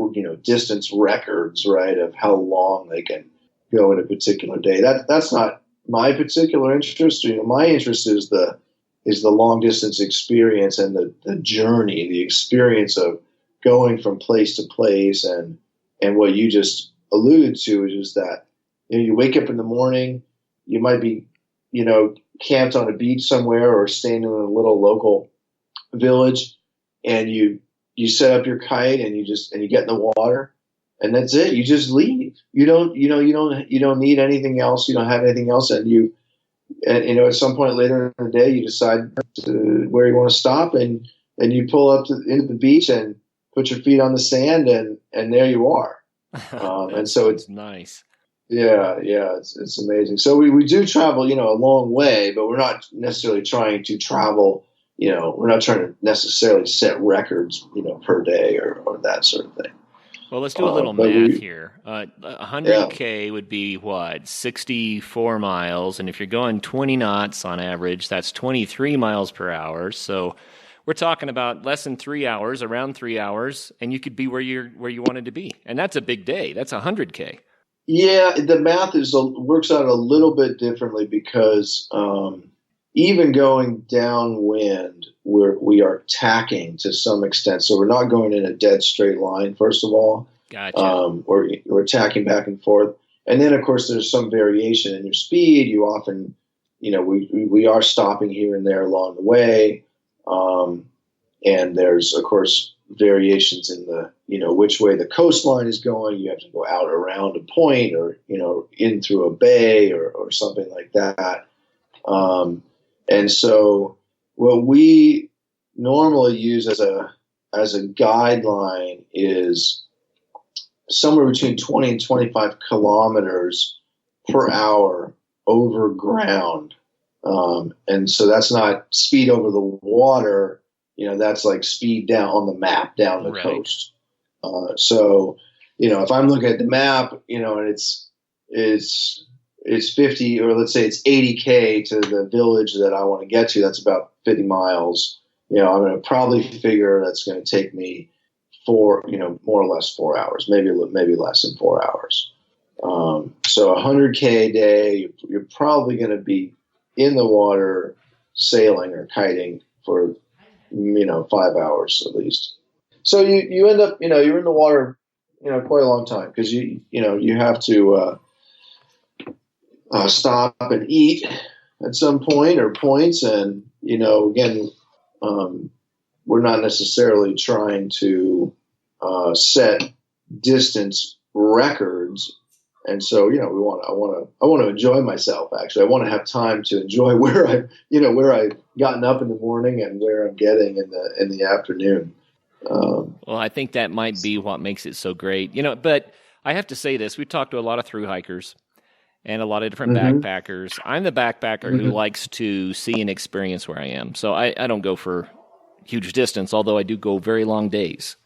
distance records, right, of how long they can go in a particular day. That's not my particular interest. My interest is the long distance experience and the journey, the experience of going from place to place. And what you just alluded to is that, you wake up in the morning, you might be, camped on a beach somewhere or staying in a little local village, and you set up your kite and you get in the water, and that's it. You just leave. You don't need anything else. You don't have anything else, and at some point later in the day, you decide where you want to stop, and you pull up into the beach and put your feet on the sand, and there you are. And so it's nice. Yeah, it's amazing. So we do travel, a long way, but we're not necessarily trying to travel. We're not trying to necessarily set records, per day or that sort of thing. Well, let's do a little math here. 100K would be what? 64 miles. And if you're going 20 knots on average, that's 23 miles per hour. So we're talking about less than 3 hours, around 3 hours, and you could be where you wanted to be. And that's a big day. That's 100K. Yeah, the math works out a little bit differently because even going downwind, we are tacking to some extent. So we're not going in a dead straight line, first of all. Gotcha. We're tacking back and forth. And then, of course, there's some variation in your speed. You often, we are stopping here and there along the way. And there's, of course, variations in the, which way the coastline is going. You have to go out around a point or, in through a bay or something like that. And so what we normally use as a guideline is somewhere between 20 and 25 kilometers per hour over ground. And so that's not speed over the water, that's like speed down on the map down the coast. So, if I'm looking at the map, and it's 50, or let's say it's 80K to the village that I want to get to, that's about 50 miles. I'm going to probably figure that's going to take me more or less 4 hours, maybe less than 4 hours. So 100K a day, you're probably going to be in the water sailing or kiting for 5 hours at least. So you end up you're in the water quite a long time because you have to stop and eat at some point or points, and again we're not necessarily trying to set distance records. And so, I want to enjoy myself. Actually, I want to have time to enjoy where I've gotten up in the morning and where I'm getting in the afternoon. Well, I think that might be what makes it so great. But I have to say this: we've talked to a lot of thru hikers and a lot of different backpackers. I'm the backpacker who likes to see and experience where I am. So I don't go for huge distance, although I do go very long days.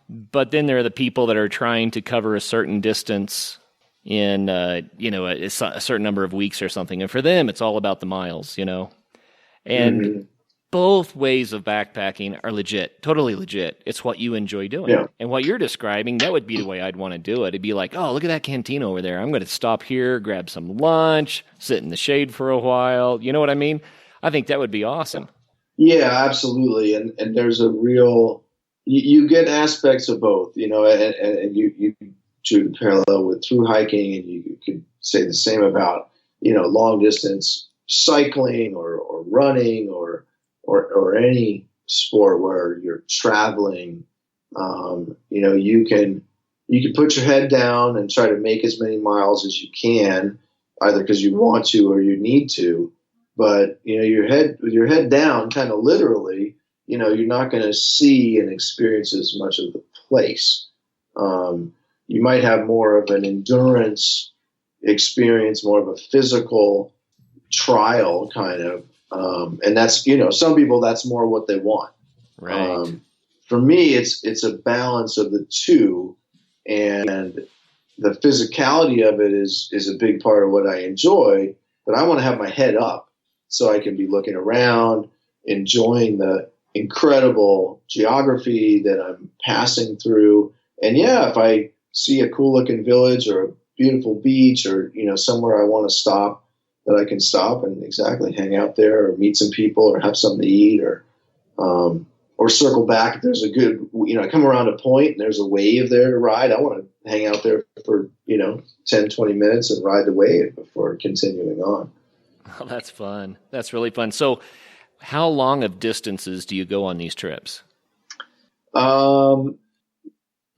But then there are the people that are trying to cover a certain distance in, a certain number of weeks or something. And for them, it's all about the miles, And both ways of backpacking are legit, totally legit. It's what you enjoy doing. Yeah. And what you're describing, that would be the way I'd want to do it. It'd be like, oh, look at that cantina over there. I'm going to stop here, grab some lunch, sit in the shade for a while. You know what I mean? I think that would be awesome. Yeah, absolutely. And there's a real... You get aspects of both, and you drew the parallel with through hiking, and you could say the same about, long distance cycling or running or any sport where you're traveling. You can put your head down and try to make as many miles as you can, either because you want to or you need to. But with your head down, kind of literally. You're not going to see and experience as much of the place. You might have more of an endurance experience, more of a physical trial kind of. And that's, some people, that's more what they want. Right. For me, it's a balance of the two, and the physicality of it is a big part of what I enjoy, but I want to have my head up so I can be looking around, enjoying the incredible geography that I'm passing through. And yeah, if I see a cool looking village or a beautiful beach or, somewhere I want to stop, that I can stop and exactly hang out there or meet some people or have something to eat or circle back. If there's a good, I come around a point and there's a wave there to ride. I want to hang out there for, 10, 20 minutes and ride the wave before continuing on. Oh, that's fun. That's really fun. So, how long of distances do you go on these trips?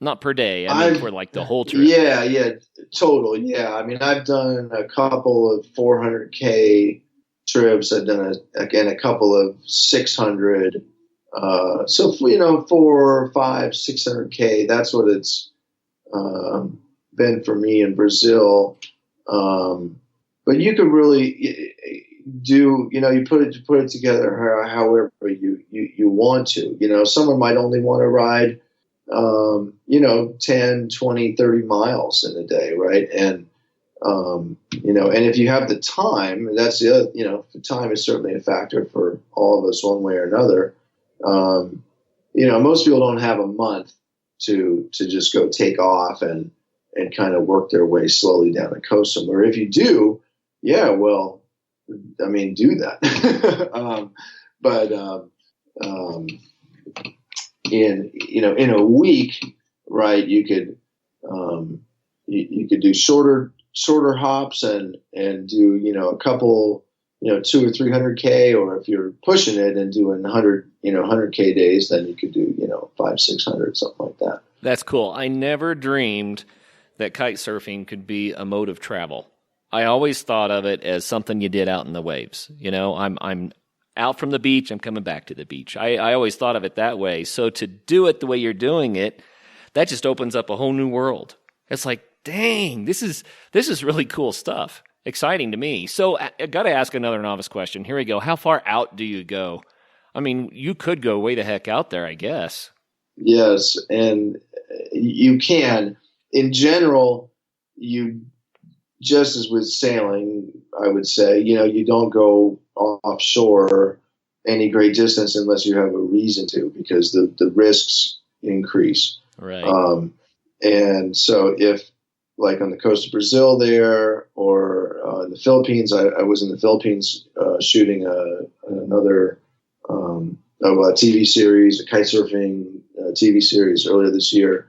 Not per day. I mean, for like the whole trip. Yeah, total. Yeah, I mean, I've done a couple of 400K trips. I've done a couple of 600. So 4, 5, 600K. That's what it's been for me in Brazil. But you could really do, you put it together however you want to. Someone might only want to ride 10, 20, 30 miles in a day, right? And and if you have the time, that's the other, time is certainly a factor for all of us one way or another. Most people don't have a month to just go take off and kind of work their way slowly down the coast somewhere. If you do, yeah, well, I mean, do that. But in a week, right, you could you could do shorter hops and do a couple 200 or 300K, or if you're pushing it and doing 100K days, then you could do 500, 600, something like that. That's cool. I never dreamed that kite surfing could be a mode of travel. I always thought of it as something you did out in the waves. I'm out from the beach, I'm coming back to the beach. I always thought of it that way. So to do it the way you're doing it, that just opens up a whole new world. It's like, dang, this is really cool stuff. Exciting to me. So I got to ask another novice question. Here we go. How far out do you go? I mean, you could go way the heck out there, I guess. Yes, and you can. In general, you, just as with sailing, I would say, you don't go offshore any great distance unless you have a reason to, because the risks increase. Right. And so if, like on the coast of Brazil there, or in the Philippines, I was in the Philippines shooting another a TV series, a kitesurfing TV series earlier this year.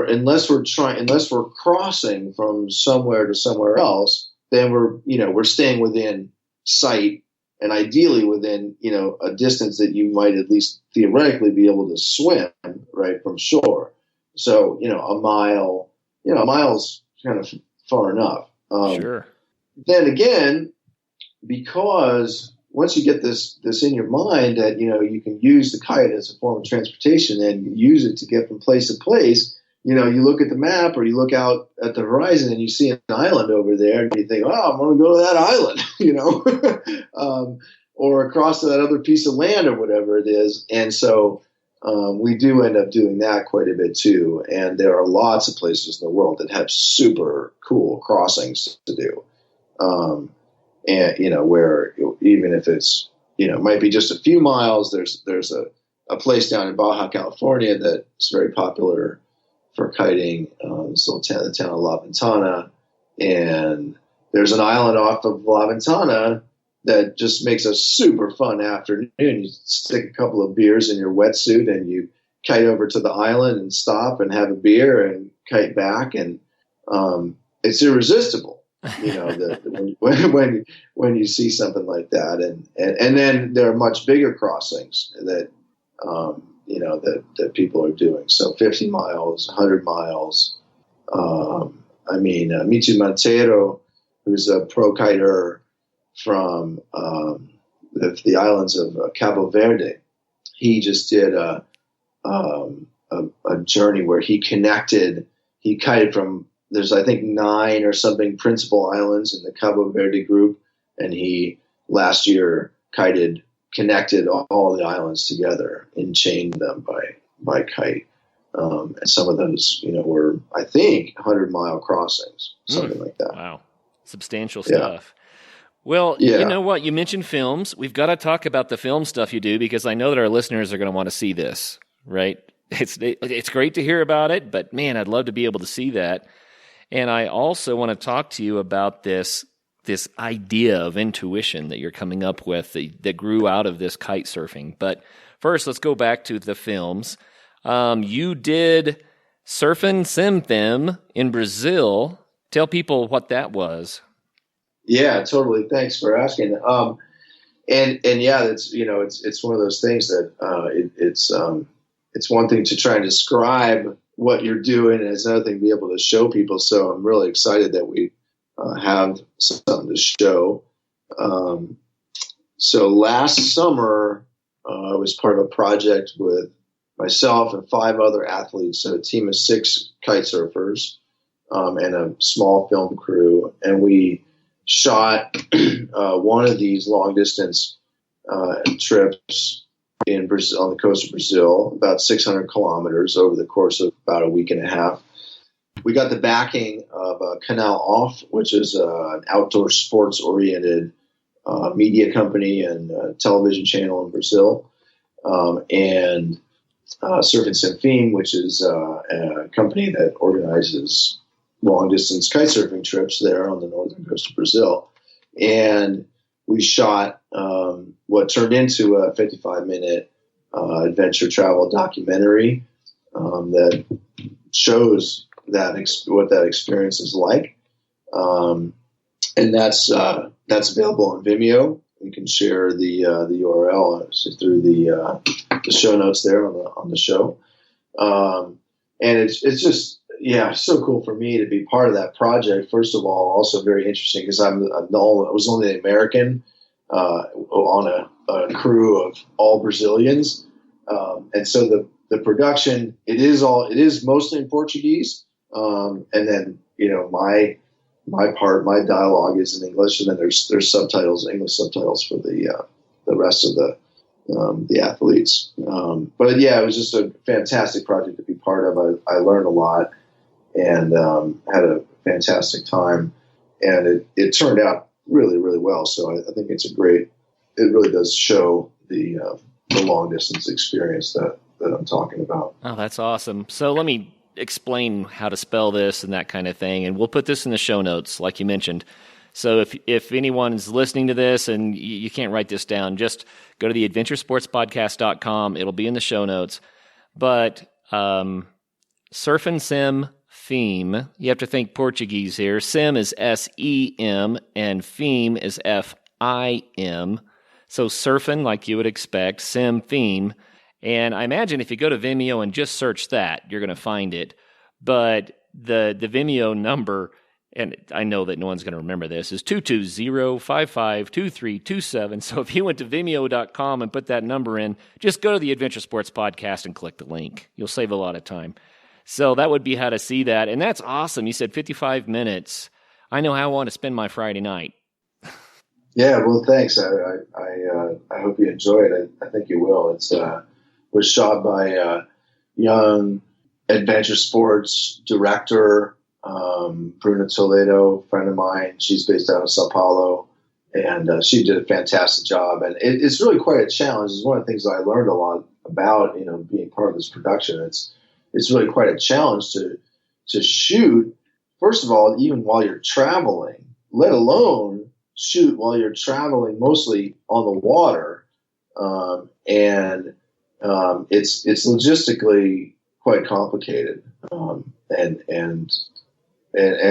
Unless we're crossing from somewhere to somewhere else, then we're staying within sight, and ideally within a distance that you might at least theoretically be able to swim right from shore. So a mile's kind of far enough. Sure. Then again, because once you get this in your mind that you can use the kite as a form of transportation and use it to get from place to place, you look at the map or you look out at the horizon and you see an island over there and you think, oh, I'm going to go to that island, or across to that other piece of land or whatever it is. And so we do end up doing that quite a bit too. And there are lots of places in the world that have super cool crossings to do. And where even if it's might be just a few miles, there's a place down in Baja California that's very popular for kiting. It's the town of La Ventana, and there's an island off of La Ventana that just makes a super fun afternoon. You stick a couple of beers in your wetsuit and you kite over to the island and stop and have a beer and kite back, and it's irresistible. When you see something like that, and then there are much bigger crossings that that people are doing. So 50 miles, 100 miles. Mitu Montero, who's a pro kiter from the islands of Cabo Verde, he just did a journey where he kited from. There's, I think, 9 or something principal islands in the Cabo Verde group, and he last year connected all the islands together and chained them by kite. And some of those, were, I think, 100-mile crossings, something like that. Wow, substantial stuff. Yeah. Well, you know what? You mentioned films. We've got to talk about the film stuff you do, because I know that our listeners are going to want to see this, right? It's great to hear about it, but man, I'd love to be able to see that. And I also want to talk to you about this idea of intuition that you're coming up with that grew out of this kite surfing. But first, let's go back to the films. You did Surfin' Sim in Brazil. Tell people what that was. Yeah, totally. Thanks for asking. And yeah, it's one of those things that it's one thing to try and describe what you're doing, and it's another thing to be able to show people. So I'm really excited that we have something to show. So last summer, I was part of a project with myself and 5 other athletes, so a team of 6 kite surfers and a small film crew, and we shot one of these long distance trips in Brazil, on the coast of Brazil, about 600 kilometers over the course of about a week and a half. We got the backing of Canal Off, which is an outdoor sports oriented media company and television channel in Brazil, and Surf and Sim Theme, which is a company that organizes long distance kite surfing trips there on the northern coast of Brazil. And we shot what turned into a 55-minute adventure travel documentary that shows what that experience is like. And that's available on Vimeo. You can share the URL through the show notes there on the show. And it's just, so cool for me to be part of that project. First of all, also very interesting because I was only an American on a crew of all Brazilians. And so the production, it is mostly in Portuguese. And then, my dialogue is in English, and then there's subtitles, English subtitles for the rest of the athletes. But yeah, it was just a fantastic project to be part of. I learned a lot and had a fantastic time, and it turned out really, really well. So I think it really does show the long distance experience that I'm talking about. Oh, that's awesome. So let me explain how to spell this and that kind of thing, and we'll put this in the show notes like you mentioned. So if anyone's listening to this and you can't write this down, just go to the adventuresportspodcast.com. It'll be in the show notes. But Surf and Sim Theme, you have to think Portuguese here. Sim is S-E-M and Theme is F-I-M. So surfing, like you would expect, Sim Theme. And I imagine if you go to Vimeo and just search that, you're going to find it. But the Vimeo number, and I know that no one's going to remember this, is 220-552327. So if you went to Vimeo.com and put that number in, just go to the Adventure Sports Podcast and click the link. You'll save a lot of time. So that would be how to see that. And that's awesome. You said 55 minutes. I know how I want to spend my Friday night. Yeah, well, thanks. I hope you enjoy it. I think you will. It's was shot by a young adventure sports director, Bruna Toledo, friend of mine. She's based out of Sao Paulo, and she did a fantastic job. And it's really quite a challenge. It's one of the things that I learned a lot about, being part of this production. It's really quite a challenge to shoot, first of all, even while you're traveling, let alone shoot while you're traveling mostly on the water. And it's logistically quite complicated. And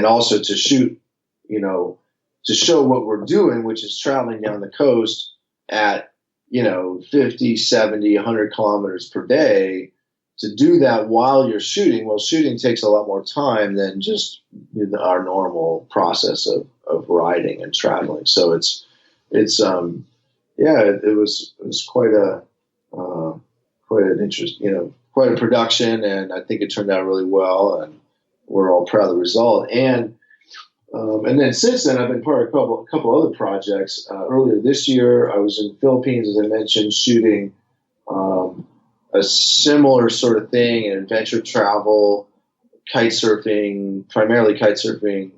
also to shoot, to show what we're doing, which is traveling down the coast at, 50, 70, 100 kilometers per day, to do that while you're shooting. Well, shooting takes a lot more time than just our normal process of riding and traveling. So it was quite an interest, quite a production, and I think it turned out really well, and we're all proud of the result. And then since then, I've been part of a couple other projects. Earlier this year, I was in the Philippines, as I mentioned, shooting a similar sort of thing, an adventure travel, primarily kite surfing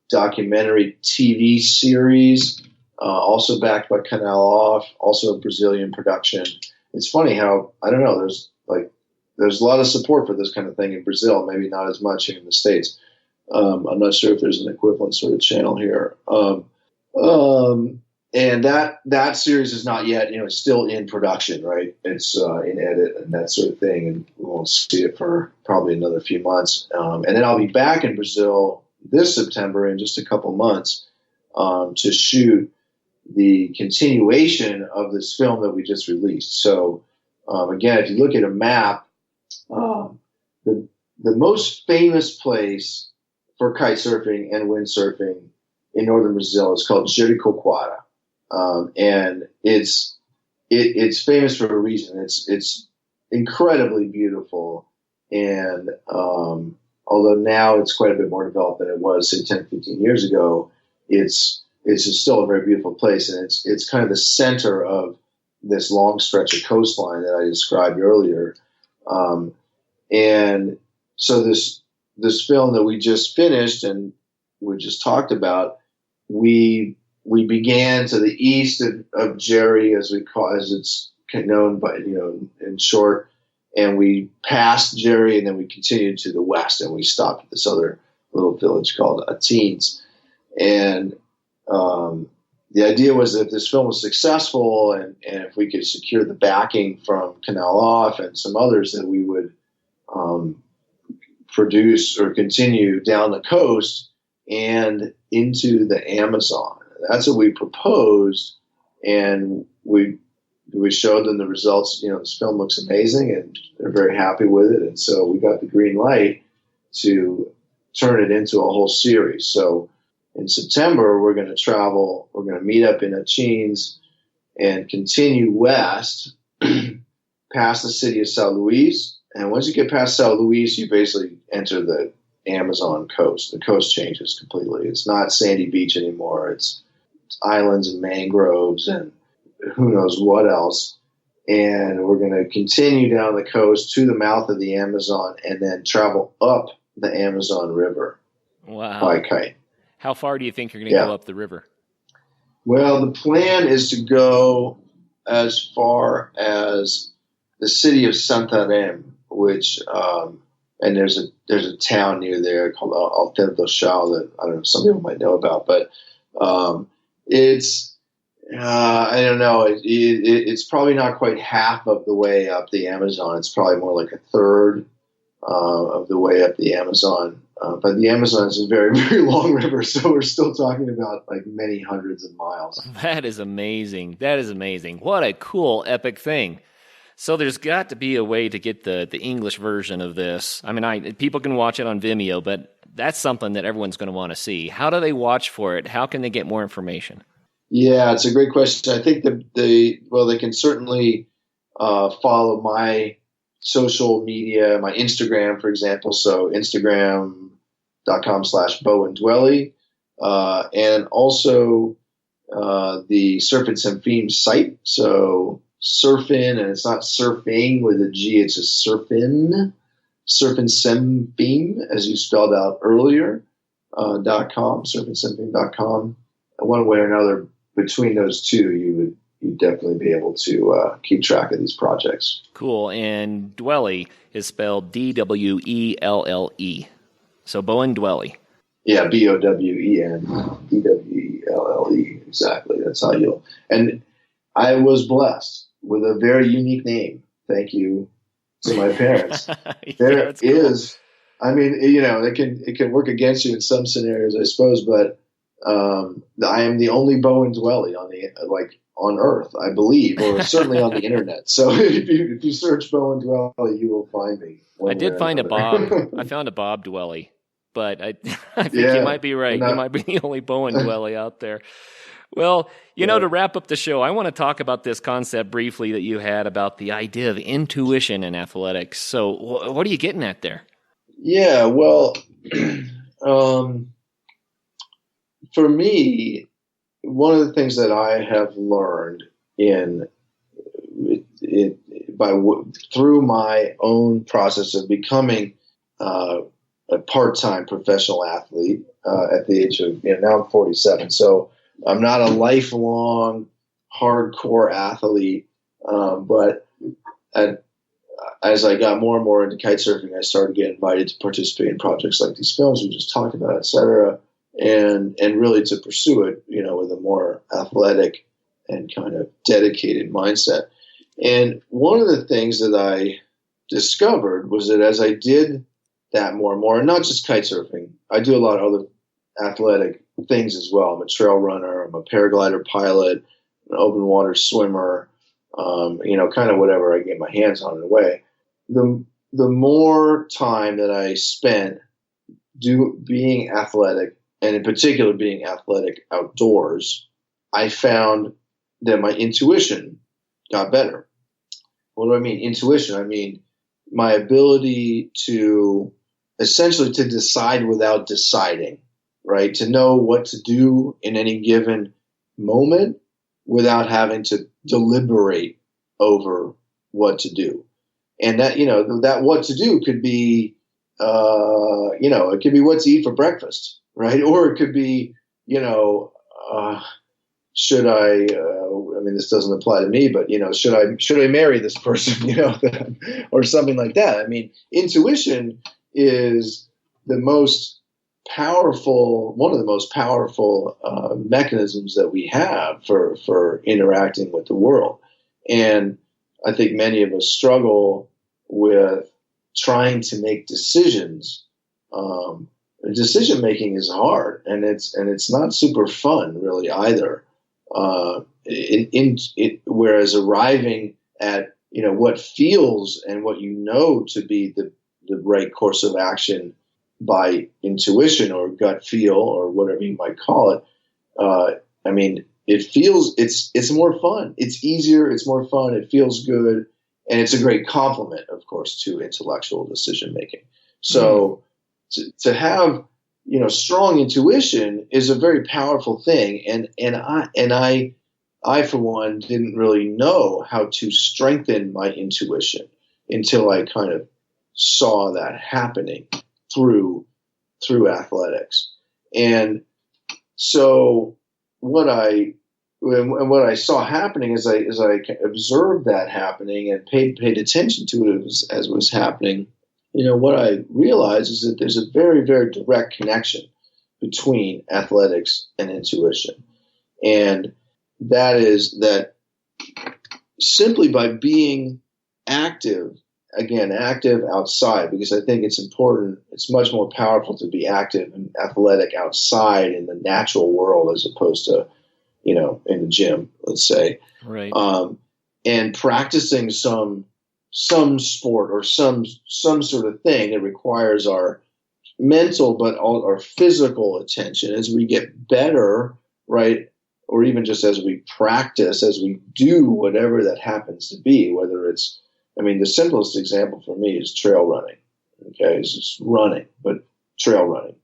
documentary TV series, also backed by Canal Off, also a Brazilian production. It's funny how, I don't know, there's a lot of support for this kind of thing in Brazil, maybe not as much here in the States. I'm not sure if there's an equivalent sort of channel here. And that series is not yet, it's still in production, right? It's in edit and that sort of thing, and we won't see it for probably another few months. And then I'll be back in Brazil this September in just a couple months to shoot the continuation of this film that we just released. So Again, if you look at a map, the most famous place for kite surfing and windsurfing in northern Brazil is called Jericoacoara, and it's famous for a reason. It's incredibly beautiful, and although now it's quite a bit more developed than it was, say, 10, 15 years ago, it's still a very beautiful place, and it's kind of the center of this long stretch of coastline that I described earlier. And so this film that we just finished and we just talked about, we began to the east of Jerry, as it's known by, in short, and we passed Jerry, and then we continued to the west, and we stopped at this other little village called Atines. And the idea was that if this film was successful, and if we could secure the backing from Canal Off and some others, that we would produce or continue down the coast and into the Amazon. That's what we proposed, and we showed them the results. This film looks amazing, and they're very happy with it. And so we got the green light to turn it into a whole series. So in September, we're going to travel. We're going to meet up in Atines and continue west past the city of São Luís. And once you get past São Luís, you basically enter the Amazon coast. The coast changes completely. It's not sandy beach anymore. It's islands and mangroves and who knows what else. And we're going to continue down the coast to the mouth of the Amazon and then travel up the Amazon River by kite. How far do you think you're going to go up the river? Well, the plan is to go as far as the city of Santarém, which and there's a town near there called Alter do Chão that I don't know, some people might know about, but it's I don't know, it's probably not quite half of the way up the Amazon. It's probably more like a third of the way up the Amazon. But the Amazon is a very, very long river, so we're still talking about like many hundreds of miles. That is amazing. That is amazing. What a cool, epic thing. So there's got to be a way to get the English version of this. I mean, people can watch it on Vimeo, but that's something that everyone's going to want to see. How do they watch for it? How can they get more information? Yeah, it's a great question. I think they can certainly follow my social media, my Instagram, for example. So Instagram.com/BowenDwelle, and also the Surf and Semfim site. So surfin, and it's not surfing with a G, it's a surfin and Semfim, as you spelled out earlier, .com, surfandsemfim.com. One way or another, between those two, you'd definitely be able to keep track of these projects. Cool. And Dwelle is spelled Dwelle. So Bowen Dwelle. Yeah, Bowen Dwelle. Exactly. That's how you'll. And I was blessed with a very unique name. Thank you to my parents. There is, cool. I mean, it can work against you in some scenarios, I suppose, but I am the only Bowen Dwelle on Earth, I believe, or certainly on the internet. So if you search Bowen Dwelle, you will find me. I did find a Bob. I found a Bob Dwelle, but I think you might be right. You might be the only Bowen Dwelle out there. Well, to wrap up the show, I want to talk about this concept briefly that you had about the idea of intuition in athletics. So what are you getting at there? Yeah, well, for me, one of the things that I have learned through my own process of becoming a part-time professional athlete at the age of, now I'm 47, so I'm not a lifelong hardcore athlete, but as I got more and more into kite surfing, I started getting invited to participate in projects like these films we just talked about, et cetera, and really to pursue it, with a more athletic and kind of dedicated mindset. And one of the things that I discovered was that as I did that more and more, and not just kite surfing, I do a lot of other athletic things as well. I'm a trail runner, I'm a paraglider pilot, an open water swimmer, kind of whatever I get my hands on in a way. The more time that I spent being athletic, and in particular being athletic outdoors, I found that my intuition got better. What do I mean? Intuition. I mean my ability to essentially to decide without deciding, right? To know what to do in any given moment without having to deliberate over what to do. And that, that what to do could be, it could be what to eat for breakfast, right? Or it could be, should I, this doesn't apply to me, but, should I marry this person, or something like that. I mean, intuition is one of the most powerful mechanisms that we have for interacting with the world. And I think many of us struggle with trying to make decisions. Decision making is hard, and it's not super fun really either. Whereas arriving at what feels and what to be the right course of action by intuition or gut feel or whatever you might call it, it's more fun. It's easier. It's more fun. It feels good, and it's a great complement, of course, to intellectual decision making. So to have strong intuition is a very powerful thing, and I for one didn't really know how to strengthen my intuition until I kind of saw that happening through athletics. And so what I saw happening as I observed that happening and paid attention to it as it was happening, what I realized is that there's a very, very direct connection between athletics and intuition. And that is that simply by being active outside, because I think it's important, it's much more powerful to be active and athletic outside in the natural world as opposed to, in the gym, let's say. Right. And practicing some sport or some sort of thing that requires our mental but our physical attention as we get better, right? Or even just as we practice, as we do whatever that happens to be, whether it's, the simplest example for me is trail running. Okay, it's just running, but trail running.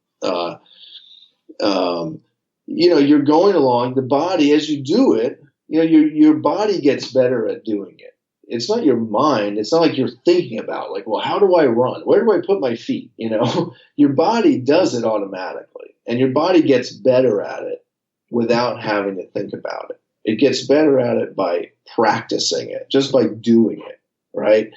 You're going along, the body, as you do it, your body gets better at doing it. It's not your mind. It's not like you're thinking about, like, well, how do I run? Where do I put my feet? Your body does it automatically, and your body gets better at it without having to think about it. It gets better at it by practicing it, just by doing it, right?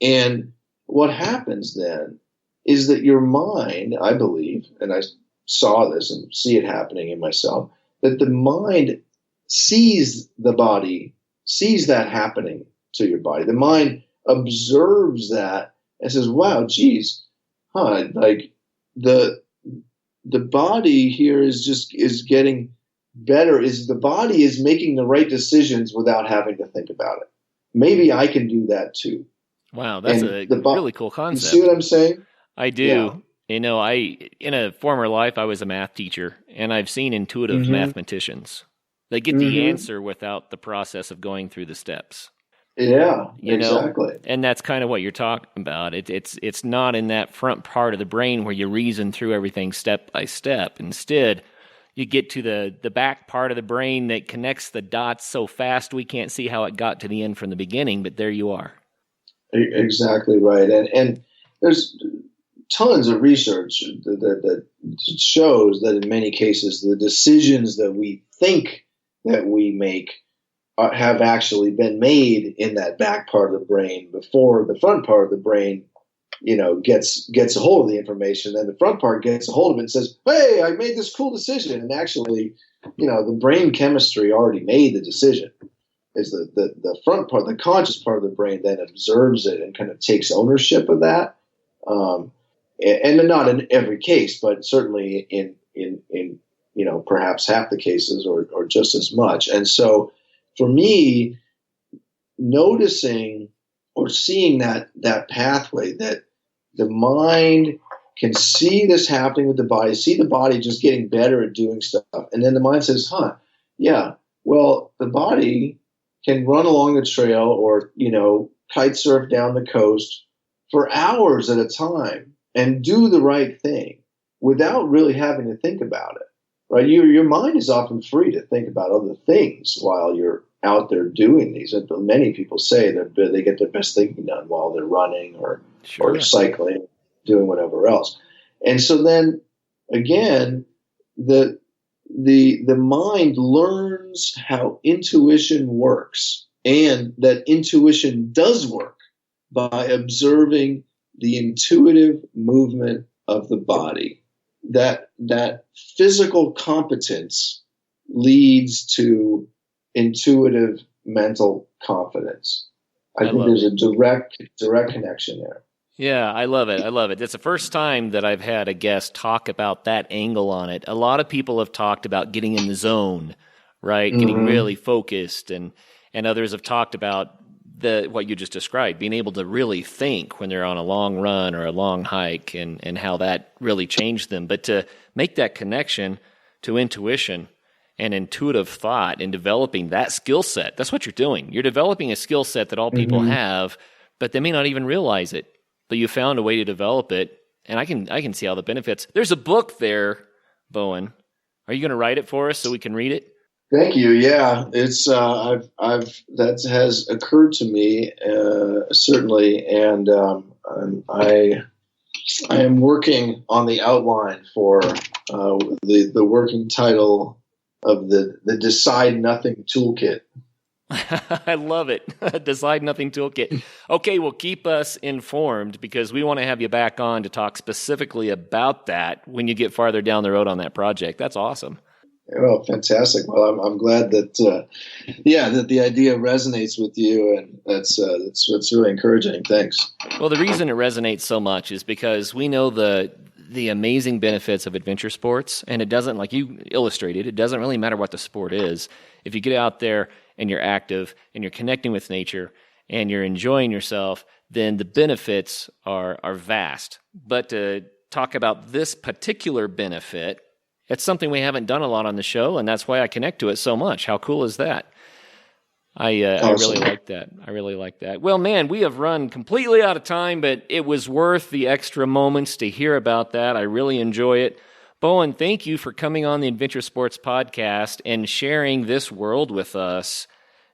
And what happens then is that your mind, I believe, and I saw this and see it happening in myself, that the mind sees that happening to your body. The mind observes that and says, wow, geez, like the body here is getting better, the body is making the right decisions without having to think about it. Maybe I can do that too. Wow, that's a really cool concept. You see what I'm saying? I do. Yeah. In a former life, I was a math teacher, and I've seen intuitive mathematicians. They get the answer without the process of going through the steps. Yeah, exactly. And that's kind of what you're talking about. It's not in that front part of the brain where you reason through everything step by step. Instead, you get to the back part of the brain that connects the dots so fast we can't see how it got to the end from the beginning, but there you are. Exactly right. And there's tons of research that shows that in many cases the decisions that we think that we make have actually been made in that back part of the brain before the front part of the brain, gets a hold of the information. Then the front part gets a hold of it and says, hey, I made this cool decision. And actually, the brain chemistry already made the decision. Is the front part, the conscious part of the brain then observes it and kind of takes ownership of that. And not in every case, but certainly in perhaps half the cases or just as much. And so for me, noticing or seeing that pathway, that the mind can see this happening with the body, see the body just getting better at doing stuff. And then the mind says, yeah, well, the body can run along the trail or, kite surf down the coast for hours at a time and do the right thing without really having to think about it, right? Your mind is often free to think about other things while you're out there doing these. And many people say that they get their best thinking done while they're running or cycling, doing whatever else. And so then again, the mind learns how intuition works, and that intuition does work by observing the intuitive movement of the body. That physical competence leads to intuitive mental confidence. I think there's a direct connection there. Yeah, I love it. I love it. It's the first time that I've had a guest talk about that angle on it. A lot of people have talked about getting in the zone, right? Mm-hmm. Getting really focused, and others have talked about what you just described, being able to really think when they're on a long run or a long hike, and how that really changed them. But to make that connection to intuition and intuitive thought and developing that skill set, that's what you're doing. You're developing a skill set that all people have, but they may not even realize it. But you found a way to develop it, and I can see all the benefits. There's a book there, Bowen. Are you going to write it for us so we can read it? Thank you. Yeah, it's that has occurred to me certainly, and I am working on the outline for the working title of the Decide Nothing Toolkit. I love it. Decide Nothing Toolkit. Okay, well, keep us informed, because we want to have you back on to talk specifically about that when you get farther down the road on that project. That's awesome. Well, fantastic. Well, I'm glad that that the idea resonates with you, and that's really encouraging. Thanks. Well, the reason it resonates so much is because we know the amazing benefits of adventure sports, and it doesn't, like you illustrated, it doesn't really matter what the sport is. If you get out there and you're active and you're connecting with nature and you're enjoying yourself, then the benefits are vast. But to talk about this particular benefit, it's something we haven't done a lot on the show, and that's why I connect to it so much. How cool is that? I really like that. I really like that. Well, man, we have run completely out of time, but it was worth the extra moments to hear about that. I really enjoy it. Bowen, thank you for coming on the Adventure Sports Podcast and sharing this world with us.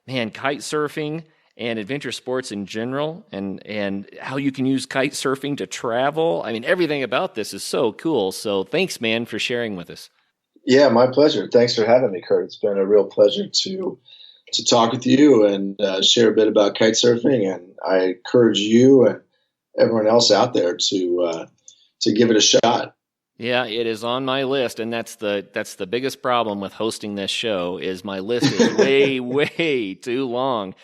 Man, kite surfing and adventure sports in general, and how you can use kite surfing to travel. I mean, everything about this is so cool. So thanks, man, for sharing with us. Yeah, my pleasure. Thanks for having me, Kurt. It's been a real pleasure to talk with you and share a bit about kite surfing. And I encourage you and everyone else out there to give it a shot. Yeah, it is on my list, and that's the biggest problem with hosting this show is my list is way, way too long.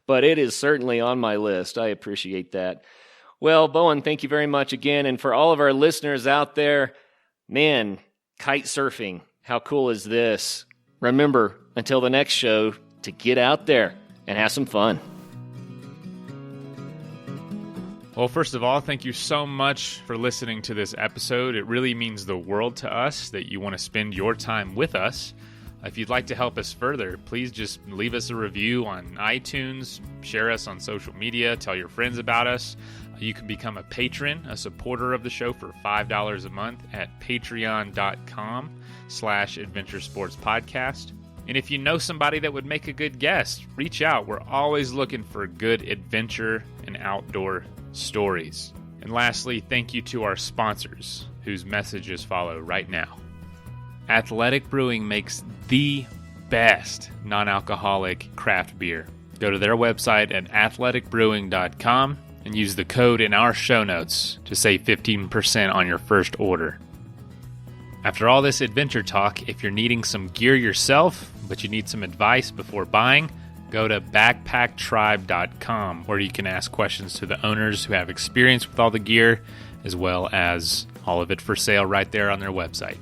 But it is certainly on my list. I appreciate that. Well, Bowen, thank you very much again. And for all of our listeners out there, man, kite surfing, how cool is this? Remember, until the next show, to get out there and have some fun. Well, first of all, thank you so much for listening to this episode. It really means the world to us that you want to spend your time with us. If you'd like to help us further, please just leave us a review on iTunes, share us on social media, tell your friends about us. You can become a patron, a supporter of the show for $5 a month at patreon.com/Adventure Sports Podcast. And if you know somebody that would make a good guest, reach out. We're always looking for good adventure and outdoor stories. And lastly, thank you to our sponsors, whose messages follow right now. Athletic Brewing makes the best non-alcoholic craft beer. Go to their website at athleticbrewing.com and use the code in our show notes to save 15% on your first order. After all this adventure talk, if you're needing some gear yourself, but you need some advice before buying, go to backpacktribe.com, where you can ask questions to the owners who have experience with all the gear, as well as all of it for sale right there on their website.